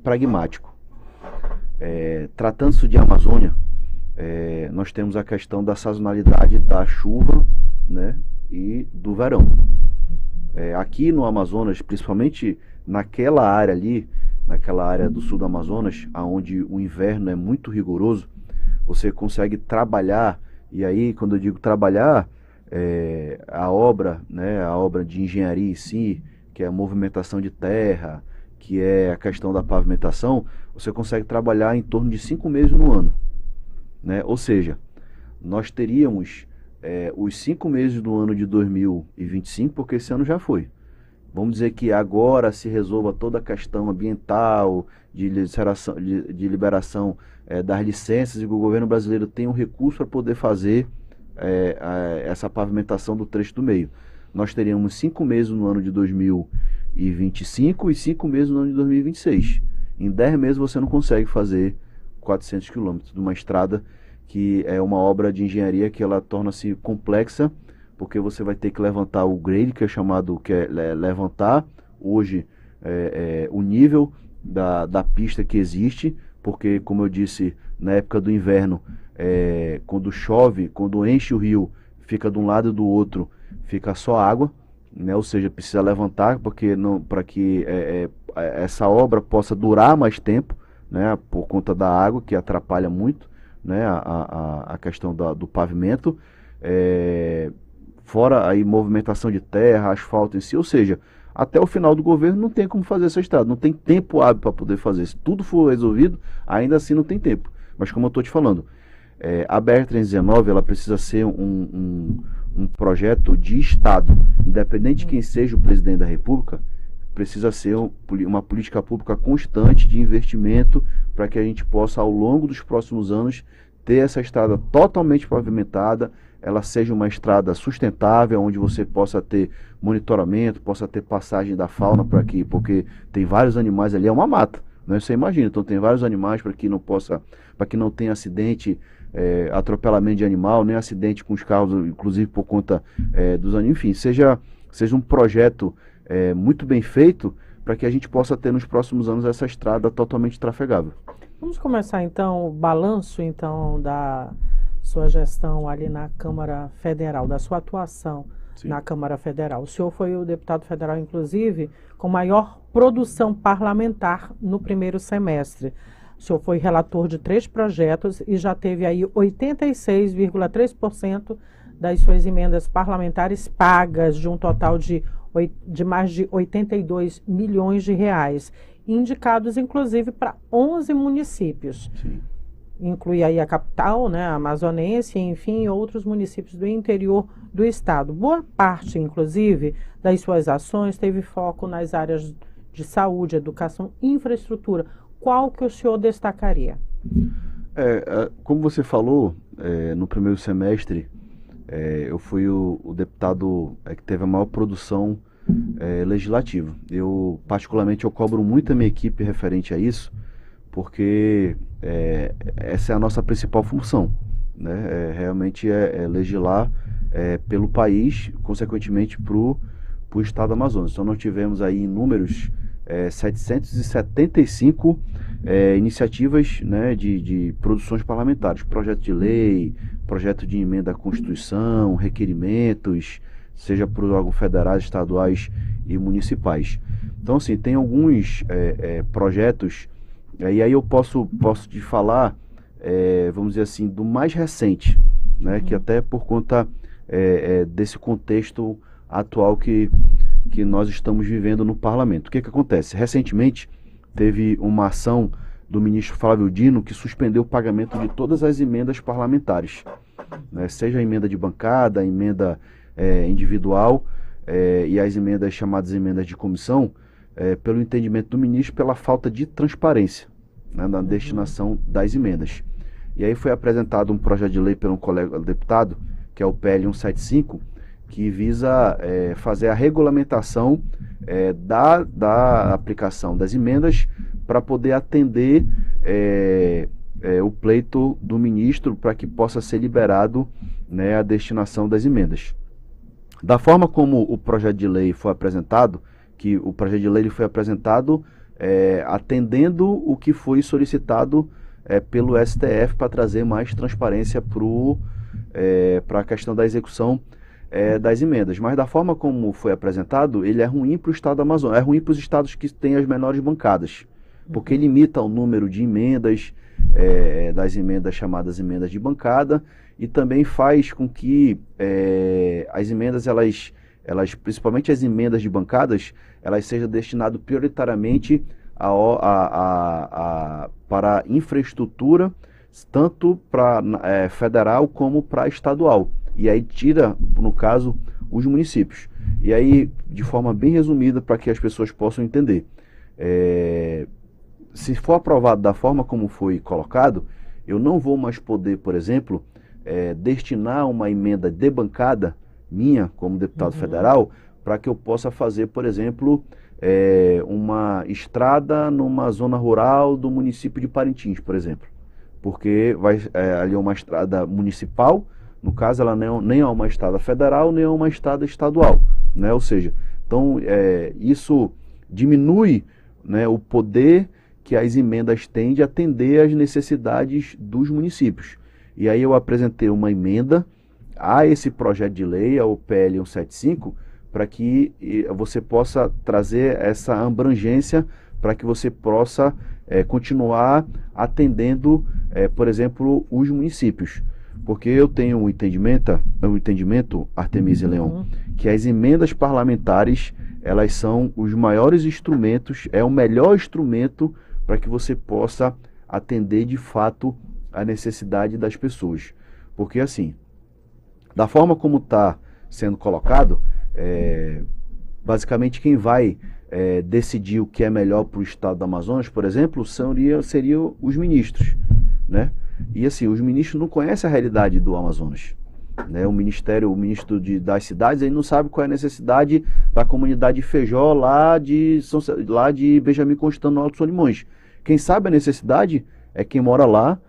pragmático. Tratando-se de Amazônia, nós temos a questão da sazonalidade da chuva, né, e do verão. Aqui no Amazonas, principalmente naquela área ali, naquela área do sul do Amazonas, onde o inverno é muito rigoroso, você consegue trabalhar, e aí quando eu digo trabalhar, a obra, né, a obra de engenharia em si, que é a movimentação de terra, que é a questão da pavimentação, você consegue trabalhar em torno de 5 meses no ano, né? Ou seja, nós teríamos os 5 meses do ano de 2025, porque esse ano já foi. Vamos dizer que agora se resolva toda a questão ambiental, de liberação das licenças, e que o governo brasileiro tenha um recurso para poder fazer essa pavimentação do trecho do meio. Nós teríamos 5 meses no ano de 2025 e 5 meses no ano de 2026. Em 10 meses você não consegue fazer 400 quilômetros de uma estrada que é uma obra de engenharia que ela torna-se complexa, porque você vai ter que levantar o grade, que é levantar hoje o nível da pista que existe, porque, como eu disse, na época do inverno, quando chove, quando enche o rio, fica de um lado e do outro, fica só água, né? Ou seja, precisa levantar para que essa obra possa durar mais tempo, né? Por conta da água, que atrapalha muito, né? a questão do pavimento, fora aí movimentação de terra, asfalto em si, ou seja, até o final do governo não tem como fazer essa estrada, não tem tempo hábil para poder fazer. Se tudo for resolvido, ainda assim não tem tempo. Mas como eu estou te falando, a BR-319 ela precisa ser um projeto de Estado, independente de quem seja o presidente da República, precisa ser uma política pública constante de investimento para que a gente possa, ao longo dos próximos anos, ter essa estrada totalmente pavimentada, ela seja uma estrada sustentável, onde você possa ter monitoramento, possa ter passagem da fauna porque tem vários animais ali, é uma mata, né? Você imagina, então tem vários animais para que não tenha acidente, atropelamento de animal, nem acidente com os carros, inclusive por conta dos animais, enfim, seja um projeto muito bem feito para que a gente possa ter nos próximos anos essa estrada totalmente trafegável. Vamos começar então o balanço da sua gestão ali na Câmara Federal, da sua atuação Sim. na Câmara Federal. O senhor foi o deputado federal, inclusive, com maior produção parlamentar no primeiro semestre. O senhor foi relator de 3 projetos e já teve aí 86,3% das suas emendas parlamentares pagas, de um total de mais de 82 milhões de reais, indicados inclusive para 11 municípios. Sim. Inclui aí a capital, né, a amazonense, enfim, outros municípios do interior do estado. Boa parte, inclusive, das suas ações teve foco nas áreas de saúde, educação, infraestrutura. Qual que o senhor destacaria? Como você falou, no primeiro semestre, eu fui o deputado que teve a maior produção legislativa. Particularmente, eu cobro muito a minha equipe referente a isso, porque essa é a nossa principal função, né? Realmente legislar pelo país, consequentemente para o estado do Amazonas. Então nós tivemos aí em números 775 iniciativas, né, de produções parlamentares, projeto de lei, projeto de emenda à Constituição, requerimentos, seja por órgãos federais, estaduais e municipais. Então assim, tem alguns projetos. E aí eu posso te falar, vamos dizer assim, do mais recente, né, que até por conta desse contexto atual que nós estamos vivendo no parlamento. O que acontece? Recentemente teve uma ação do ministro Flávio Dino que suspendeu o pagamento de todas as emendas parlamentares, né, seja a emenda de bancada, a emenda individual e as emendas chamadas emendas de comissão, pelo entendimento do ministro, pela falta de transparência, né, na destinação das emendas. E aí foi apresentado um projeto de lei pelo colega deputado, que é o PL 175, que visa fazer a regulamentação da aplicação das emendas para poder atender o pleito do ministro para que possa ser liberado, né, a destinação das emendas. Da forma como o projeto de lei foi apresentado, que o projeto de lei foi apresentado atendendo o que foi solicitado pelo STF para trazer mais transparência para a questão da execução das emendas. Mas da forma como foi apresentado, ele é ruim para o estado do Amazonas, é ruim para os estados que têm as menores bancadas, porque limita o número de emendas, das emendas chamadas emendas de bancada, e também faz com que as emendas, elas, principalmente as emendas de bancadas, elas sejam destinadas prioritariamente para infraestrutura, tanto para federal como para estadual. E aí tira, no caso, os municípios. E aí, de forma bem resumida, para que as pessoas possam entender, se for aprovado da forma como foi colocado, eu não vou mais poder, por exemplo, destinar uma emenda de bancada minha, como deputado federal, para que eu possa fazer, por exemplo, uma estrada numa zona rural do município de Parintins, por exemplo. Porque ali é uma estrada municipal, no caso ela nem é uma estrada federal, nem é uma estrada estadual, né? Ou seja, então isso diminui, né, o poder que as emendas têm de atender às necessidades dos municípios. E aí eu apresentei uma emenda a esse projeto de lei, ao PL 175, para que você possa trazer essa abrangência, para que você possa continuar atendendo, por exemplo, os municípios. Porque eu tenho um entendimento, Artemisia Leão, que as emendas parlamentares, elas são os maiores instrumentos, é o melhor instrumento para que você possa atender de fato a necessidade das pessoas. Porque assim, da forma como está sendo colocado, basicamente quem vai decidir o que é melhor para o estado do Amazonas, por exemplo, seriam os ministros, né? E assim, os ministros não conhecem a realidade do Amazonas, né? O ministro das cidades, ele não sabe qual é a necessidade da comunidade de Feijó, lá de Benjamin Constant, no Alto Solimões. Quem sabe a necessidade é quem mora lá,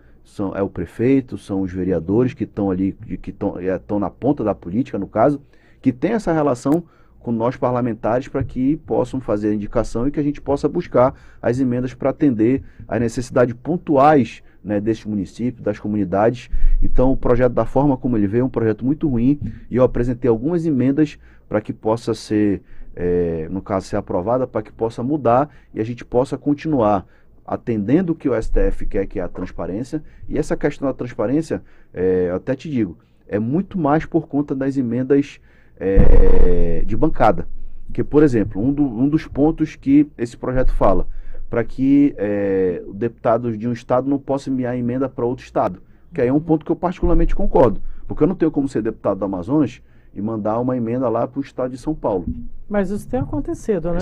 é o prefeito, são os vereadores que estão ali, que estão na ponta da política, no caso, que tem essa relação com nós parlamentares para que possam fazer a indicação e que a gente possa buscar as emendas para atender às necessidades pontuais, né, deste município, das comunidades. Então o projeto, da forma como ele veio, é um projeto muito ruim, e eu apresentei algumas emendas para que possa ser, no caso, ser aprovada, para que possa mudar e a gente possa continuar atendendo o que o STF quer, que é a transparência. E essa questão da transparência, eu até te digo, é muito mais por conta das emendas de bancada. Que, por exemplo, um dos pontos que esse projeto fala, para que deputados de um estado não possam enviar emenda para outro estado. Que aí é um ponto que eu particularmente concordo. Porque eu não tenho como ser deputado do Amazonas e mandar uma emenda lá para o estado de São Paulo. Mas isso tem acontecido, né?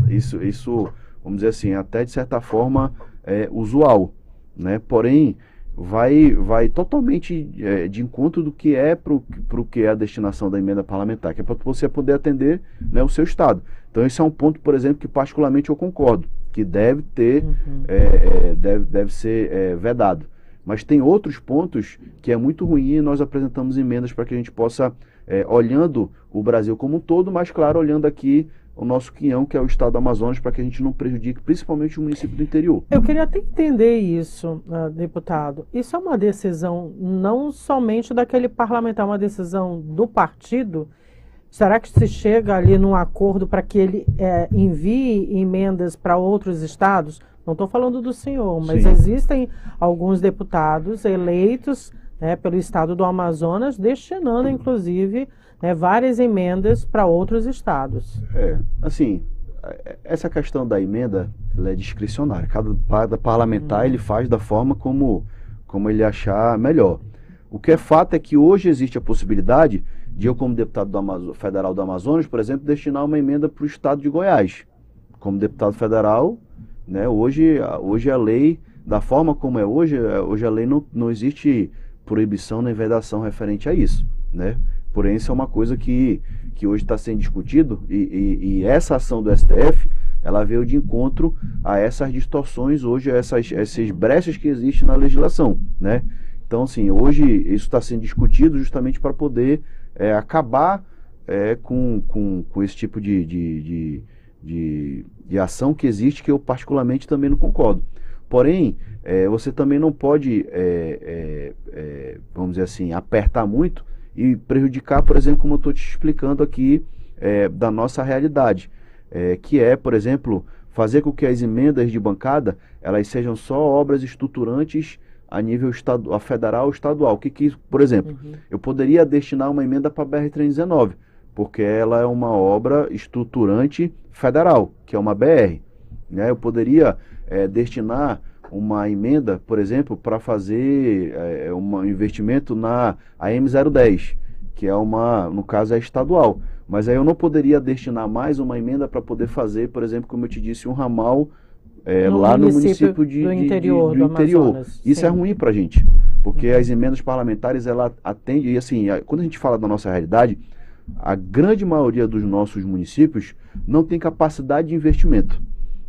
Isso, vamos dizer assim, até de certa forma usual, né? Porém, vai totalmente de encontro do que é para o que é a destinação da emenda parlamentar, que é para você poder atender, né, o seu estado. Então esse é um ponto, por exemplo, que particularmente eu concordo, que deve ter, deve ser vedado. Mas tem outros pontos que é muito ruim e nós apresentamos emendas para que a gente possa, olhando o Brasil como um todo, mas claro, olhando aqui o nosso quinhão, que é o estado do Amazonas, para que a gente não prejudique principalmente o município do interior. Eu queria até entender isso, deputado. Isso é uma decisão não somente daquele parlamentar, uma decisão do partido? Será que se chega ali num acordo para que ele envie emendas para outros estados? Não estou falando do senhor, mas Sim. Existem alguns deputados eleitos, né, pelo estado do Amazonas, destinando, inclusive, várias emendas para outros estados. Assim, essa questão da emenda, ela é discricionária. Cada parlamentar ele faz da forma como ele achar melhor. O que é fato é que hoje existe a possibilidade de eu, como deputado federal do Amazonas, por exemplo, destinar uma emenda para o estado de Goiás. Como deputado federal, né, hoje a lei, da forma como é hoje a lei não existe proibição nem vedação referente a isso, né? Porém, isso é uma coisa que hoje está sendo discutido e essa ação do STF, ela veio de encontro a essas distorções hoje, essas brechas que existem na legislação, né? Então, assim, hoje isso está sendo discutido justamente para poder acabar com esse tipo de ação que existe, que eu particularmente também não concordo. Porém, você também não pode, vamos dizer assim, apertar muito e prejudicar, por exemplo, como eu estou te explicando aqui, da nossa realidade, que é, por exemplo, fazer com que as emendas de bancada elas sejam só obras estruturantes a nível federal ou estadual. Por exemplo, eu poderia destinar uma emenda para a BR-319, porque ela é uma obra estruturante federal, que é uma BR, né? Eu poderia destinar uma emenda, por exemplo, para fazer um investimento na AM010, que é no caso é estadual. Mas aí eu não poderia destinar mais uma emenda para poder fazer, por exemplo, como eu te disse, um ramal lá no município do interior. Isso sim. É ruim para a gente, porque as emendas parlamentares, ela atende, e assim, quando a gente fala da nossa realidade, a grande maioria dos nossos municípios não tem capacidade de investimento,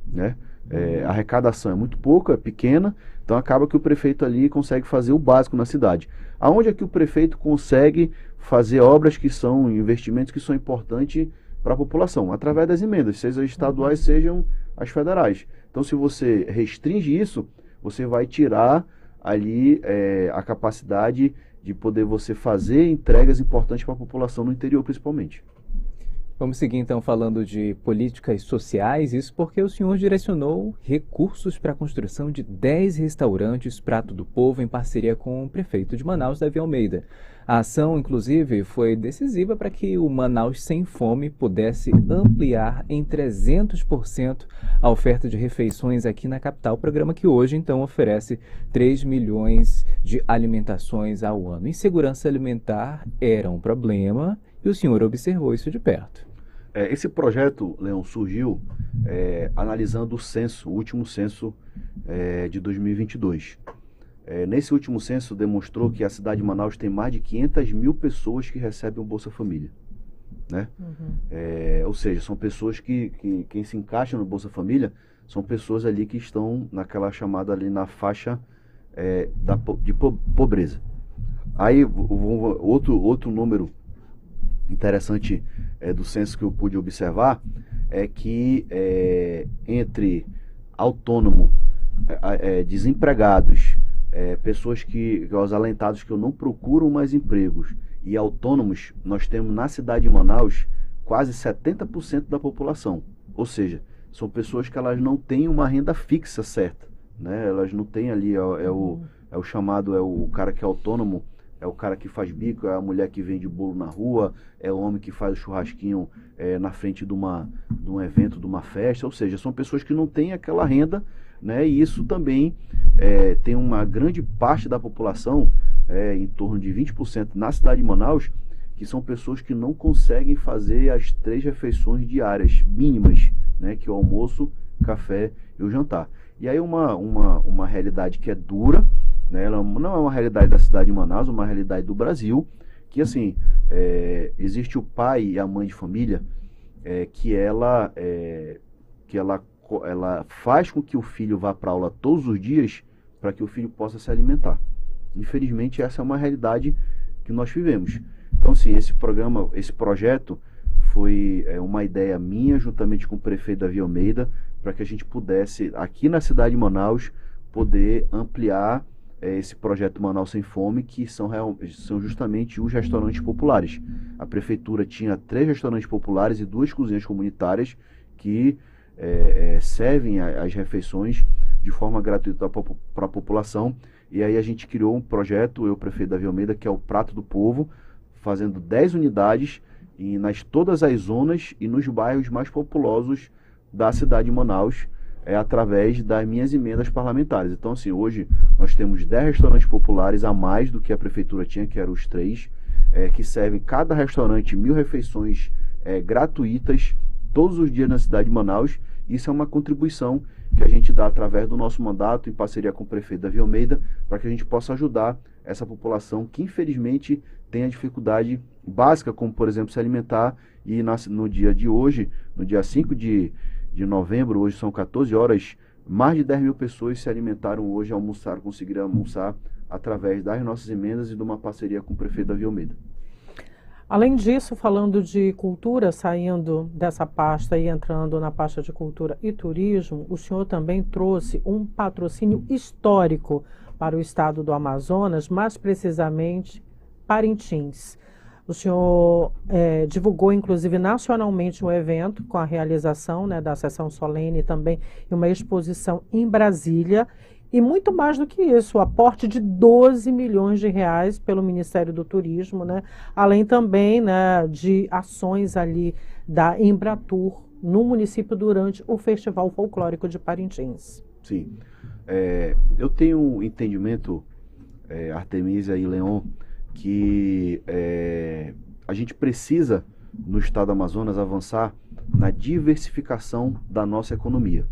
né? A arrecadação é muito pouca, é pequena, então acaba que o prefeito ali consegue fazer o básico na cidade. Aonde é que o prefeito consegue fazer obras que são investimentos que são importantes para a população? Através das emendas, sejam as estaduais, sejam as federais. Então, se você restringe isso, você vai tirar ali a capacidade de poder você fazer entregas importantes para a população no interior, principalmente. Vamos seguir então falando de políticas sociais, isso porque o senhor direcionou recursos para a construção de 10 restaurantes Prato do Povo em parceria com o prefeito de Manaus, Davi Almeida. A ação, inclusive, foi decisiva para que o Manaus Sem Fome pudesse ampliar em 300% a oferta de refeições aqui na capital, programa que hoje, então, oferece 3 milhões de alimentações ao ano. Insegurança alimentar era um problema e o senhor observou isso de perto. Esse projeto, Leão, surgiu analisando o último censo de 2022. Nesse último censo demonstrou que a cidade de Manaus tem mais de 500 mil pessoas que recebem o Bolsa Família, né? Ou seja, são pessoas que quem se encaixa no Bolsa Família são pessoas ali que estão naquela chamada ali na faixa de pobreza. Aí outro número interessante do censo que eu pude observar é que entre autônomo, desempregados, pessoas os alentados que não procuram mais empregos e autônomos, nós temos na cidade de Manaus quase 70% da população. Ou seja, são pessoas que elas não têm uma renda fixa certa, né? Elas não têm ali, é o chamado, é o cara que é autônomo, é o cara que faz bico, é a mulher que vende bolo na rua, é o homem que faz o churrasquinho na frente de um evento, de uma festa. Ou seja, são pessoas que não têm aquela renda, né? E isso também tem uma grande parte da população, em torno de 20% na cidade de Manaus, que são pessoas que não conseguem fazer as 3 refeições diárias mínimas, né? Que é o almoço, café e o jantar. E aí uma realidade que é dura, né? Ela não é uma realidade da cidade de Manaus, é uma realidade do Brasil, que assim, existe o pai e a mãe de família que ela faz com que o filho vá para aula todos os dias para que o filho possa se alimentar. Infelizmente, essa é uma realidade que nós vivemos. Então, assim, esse projeto foi uma ideia minha, juntamente com o prefeito Davi Almeida, para que a gente pudesse, aqui na cidade de Manaus, poder ampliar esse projeto Manaus Sem Fome, que são justamente os restaurantes populares. A prefeitura tinha 3 restaurantes populares e 2 cozinhas comunitárias que servem as refeições de forma gratuita para a população. E aí a gente criou um projeto, eu, prefeito Davi Almeida, que é o Prato do Povo, fazendo 10 unidades todas as zonas e nos bairros mais populosos da cidade de Manaus, através das minhas emendas parlamentares. Então, assim, hoje nós temos 10 restaurantes populares a mais do que a prefeitura tinha, que eram os 3, que servem cada restaurante 1.000 refeições gratuitas todos os dias na cidade de Manaus. Isso é uma contribuição que a gente dá através do nosso mandato, em parceria com o prefeito Davi Almeida, para que a gente possa ajudar essa população que, infelizmente, tem a dificuldade básica, como, por exemplo, se alimentar. E no dia de hoje, no dia 5 de novembro, hoje são 14 horas, mais de 10 mil pessoas se alimentaram hoje, conseguiram almoçar através das nossas emendas e de uma parceria com o prefeito Davi Almeida. Além disso, falando de cultura, saindo dessa pasta e entrando na pasta de cultura e turismo, o senhor também trouxe um patrocínio histórico para o estado do Amazonas, mais precisamente Parintins. O senhor divulgou, inclusive, nacionalmente um evento com a realização, né, da sessão solene também e uma exposição em Brasília. E muito mais do que isso, o aporte de 12 milhões de reais pelo Ministério do Turismo, né? Além também, né, de ações ali da Embratur no município durante o Festival Folclórico de Parintins. Sim. Eu tenho um entendimento, Artemisia e Leon, que a gente precisa, no estado do Amazonas, avançar na diversificação da nossa economia.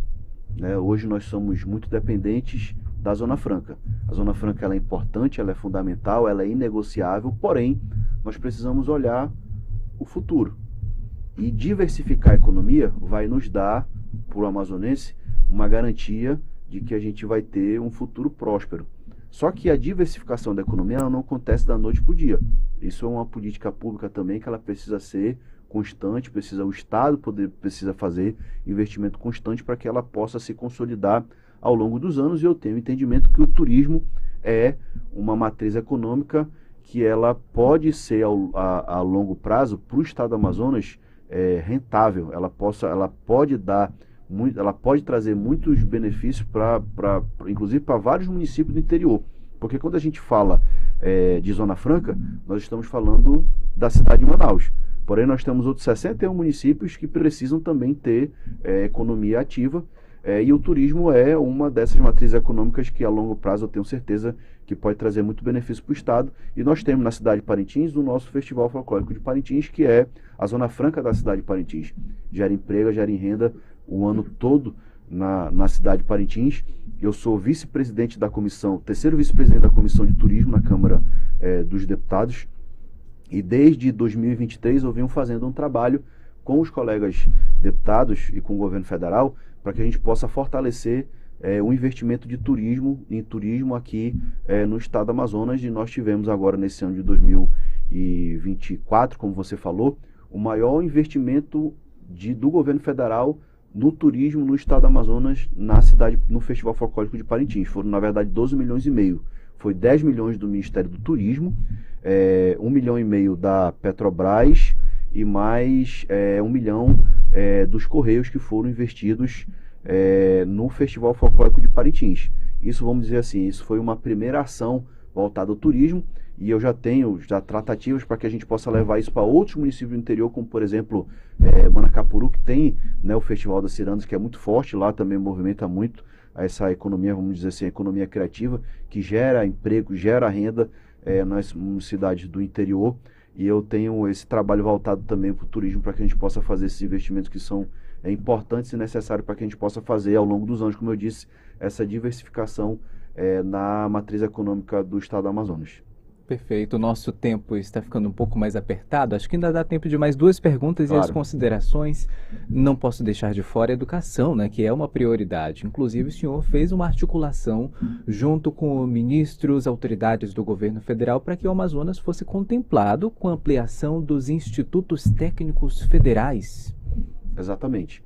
Hoje nós somos muito dependentes da Zona Franca. A Zona Franca ela é importante, ela é fundamental, ela é inegociável, porém, nós precisamos olhar o futuro. E diversificar a economia vai nos dar, para o amazonense, uma garantia de que a gente vai ter um futuro próspero. Só que a diversificação da economia ela não acontece da noite para o dia. Isso é uma política pública também que ela precisa ser constante, o Estado precisa fazer investimento constante para que ela possa se consolidar ao longo dos anos. E eu tenho entendimento que o turismo é uma matriz econômica que ela pode ser a longo prazo para o estado do Amazonas rentável. Ela pode trazer muitos benefícios inclusive para vários municípios do interior. Porque quando a gente fala de Zona Franca, nós estamos falando da cidade de Manaus. Porém, nós temos outros 61 municípios que precisam também ter economia ativa, e o turismo é uma dessas matrizes econômicas que a longo prazo eu tenho certeza que pode trazer muito benefício para o Estado. E nós temos na cidade de Parintins o nosso Festival Folclórico de Parintins, que é a Zona Franca da cidade de Parintins. Gera emprego, gera renda o ano todo na cidade de Parintins. Eu sou vice-presidente da comissão, terceiro vice-presidente da Comissão de Turismo na Câmara dos Deputados. E desde 2023 eu venho fazendo um trabalho com os colegas deputados e com o governo federal para que a gente possa fortalecer o investimento em turismo aqui no estado do Amazonas. E nós tivemos agora nesse ano de 2024, como você falou, o maior investimento do governo federal no turismo no estado do Amazonas, na cidade, no Festival Folclórico de Parintins. Foram, na verdade, 12 milhões e meio. Foi 10 milhões do Ministério do Turismo, 1 milhão e meio da Petrobras e mais 1 milhão dos Correios que foram investidos no Festival Folclórico de Parintins. Isso, vamos dizer assim, isso foi uma primeira ação voltada ao turismo, e eu já tenho tratativas para que a gente possa levar isso para outros municípios do interior, como por exemplo Manacapuru, que tem, né, o Festival das Cirandas, que é muito forte, lá também movimenta muito essa economia, vamos dizer assim, a economia criativa, que gera emprego, gera renda nas cidades do interior, e eu tenho esse trabalho voltado também para o turismo, para que a gente possa fazer esses investimentos que são importantes e necessários para que a gente possa fazer ao longo dos anos, como eu disse, essa diversificação na matriz econômica do estado do Amazonas. Perfeito, o nosso tempo está ficando um pouco mais apertado, acho que ainda dá tempo de mais 2 perguntas. Claro. E as considerações. Não posso deixar de fora a educação, né, que é uma prioridade. Inclusive o senhor fez uma articulação junto com ministros, autoridades do governo federal, para que o Amazonas fosse contemplado com a ampliação dos institutos técnicos federais. Exatamente.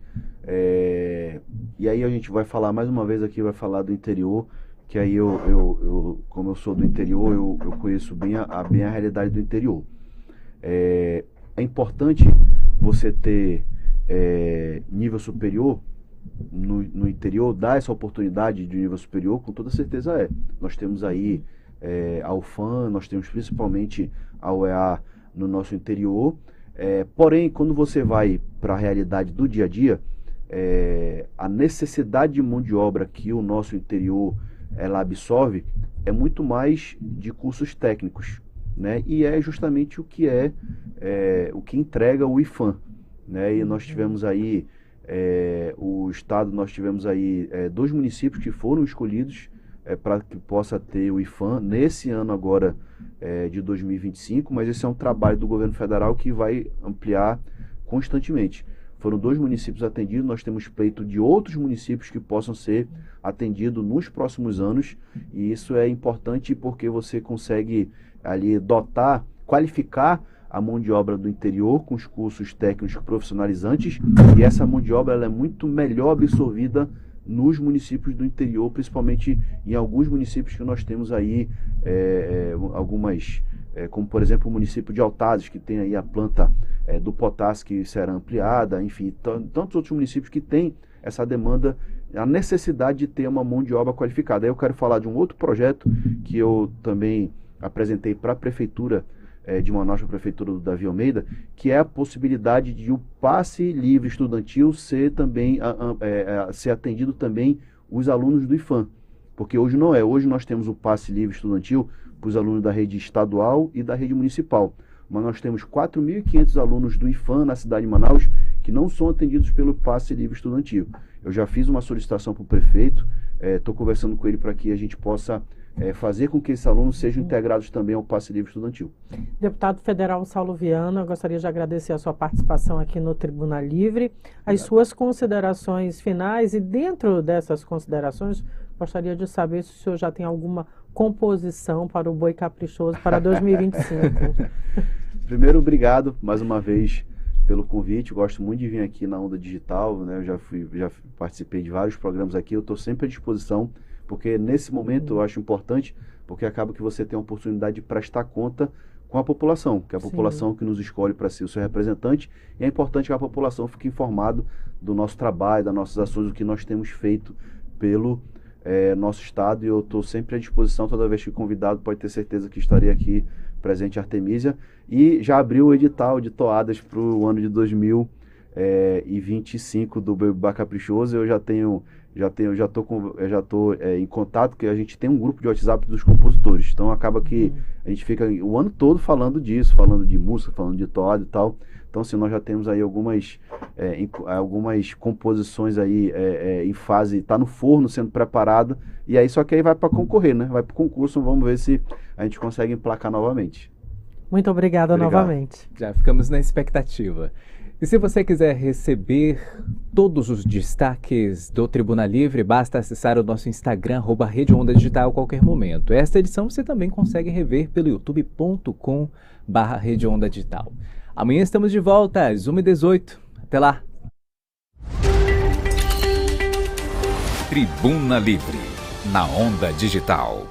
E aí a gente vai falar mais uma vez aqui, vai falar do interior, que aí como eu sou do interior, eu conheço bem a realidade do interior. É importante você ter nível superior no interior, dar essa oportunidade de nível superior, com toda certeza Nós temos aí a UFAM, nós temos principalmente a UEA no nosso interior, porém, quando você vai para a realidade do dia a dia, a necessidade de mão de obra que o nosso interior ela absorve é muito mais de cursos técnicos, né? E é justamente o que o que entrega o IFAM, né? E nós tivemos aí o estado, nós tivemos aí 2 municípios que foram escolhidos para que possa ter o IFAM nesse ano agora de 2025, mas esse é um trabalho do governo federal que vai ampliar constantemente. Foram 2 municípios atendidos, nós temos pleito de outros municípios que possam ser atendidos nos próximos anos, e isso é importante porque você consegue ali qualificar a mão de obra do interior com os cursos técnicos profissionalizantes, e essa mão de obra ela é muito melhor absorvida nos municípios do interior, principalmente em alguns municípios que nós temos aí algumas, como por exemplo o município de Altazes, que tem aí a planta do potássio que será ampliada, enfim, tantos outros municípios que têm essa demanda, a necessidade de ter uma mão de obra qualificada. Aí eu quero falar de um outro projeto que eu também apresentei para a prefeitura de Manaus, a prefeitura do Davi Almeida, que é a possibilidade de o passe livre estudantil ser também ser atendido também os alunos do IFAM, porque hoje não hoje nós temos o passe livre estudantil para os alunos da rede estadual e da rede municipal, mas nós temos 4.500 alunos do IFAM na cidade de Manaus que não são atendidos pelo passe livre estudantil. Eu já fiz uma solicitação para o prefeito, estou conversando com ele para que a gente possa fazer com que esses alunos sejam integrados também ao passe livre estudantil. Deputado federal Saulo Viana, eu gostaria de agradecer a sua participação aqui no Tribuna Livre, as suas considerações finais, e dentro dessas considerações, gostaria de saber se o senhor já tem alguma composição para o Boi Caprichoso para 2025. Primeiro, obrigado mais uma vez pelo convite. Eu gosto muito de vir aqui na Onda Digital, né? Eu já participei de vários programas aqui, eu estou sempre à disposição, porque nesse momento eu acho importante, porque acaba que você tem a oportunidade de prestar conta com a população, que é a população que nos escolhe para ser o seu representante, e é importante que a população fique informada do nosso trabalho, das nossas ações, do que nós temos feito pelo nosso estado, e eu estou sempre à disposição. Toda vez que convidado, pode ter certeza que estarei aqui presente em Artemísia, e já abriu o edital de toadas para o ano de 2025 do Boi Caprichoso. Eu já estou em contato, que a gente tem um grupo de WhatsApp dos compositores, então acaba que a gente fica o ano todo falando disso, falando de música, falando de toada e tal. Então, assim, nós já temos aí algumas composições aí em fase, está no forno sendo preparada, e aí só que aí vai para concorrer, né? Vai para o concurso, vamos ver se a gente consegue emplacar novamente. Muito obrigada novamente. Já ficamos na expectativa. E se você quiser receber todos os destaques do Tribuna Livre, basta acessar o nosso Instagram, @Rede Onda Digital, a qualquer momento. Esta edição você também consegue rever pelo youtube.com/Rede Onda Digital. Amanhã estamos de volta às 1h18. Até lá! Tribuna Livre, na Onda Digital.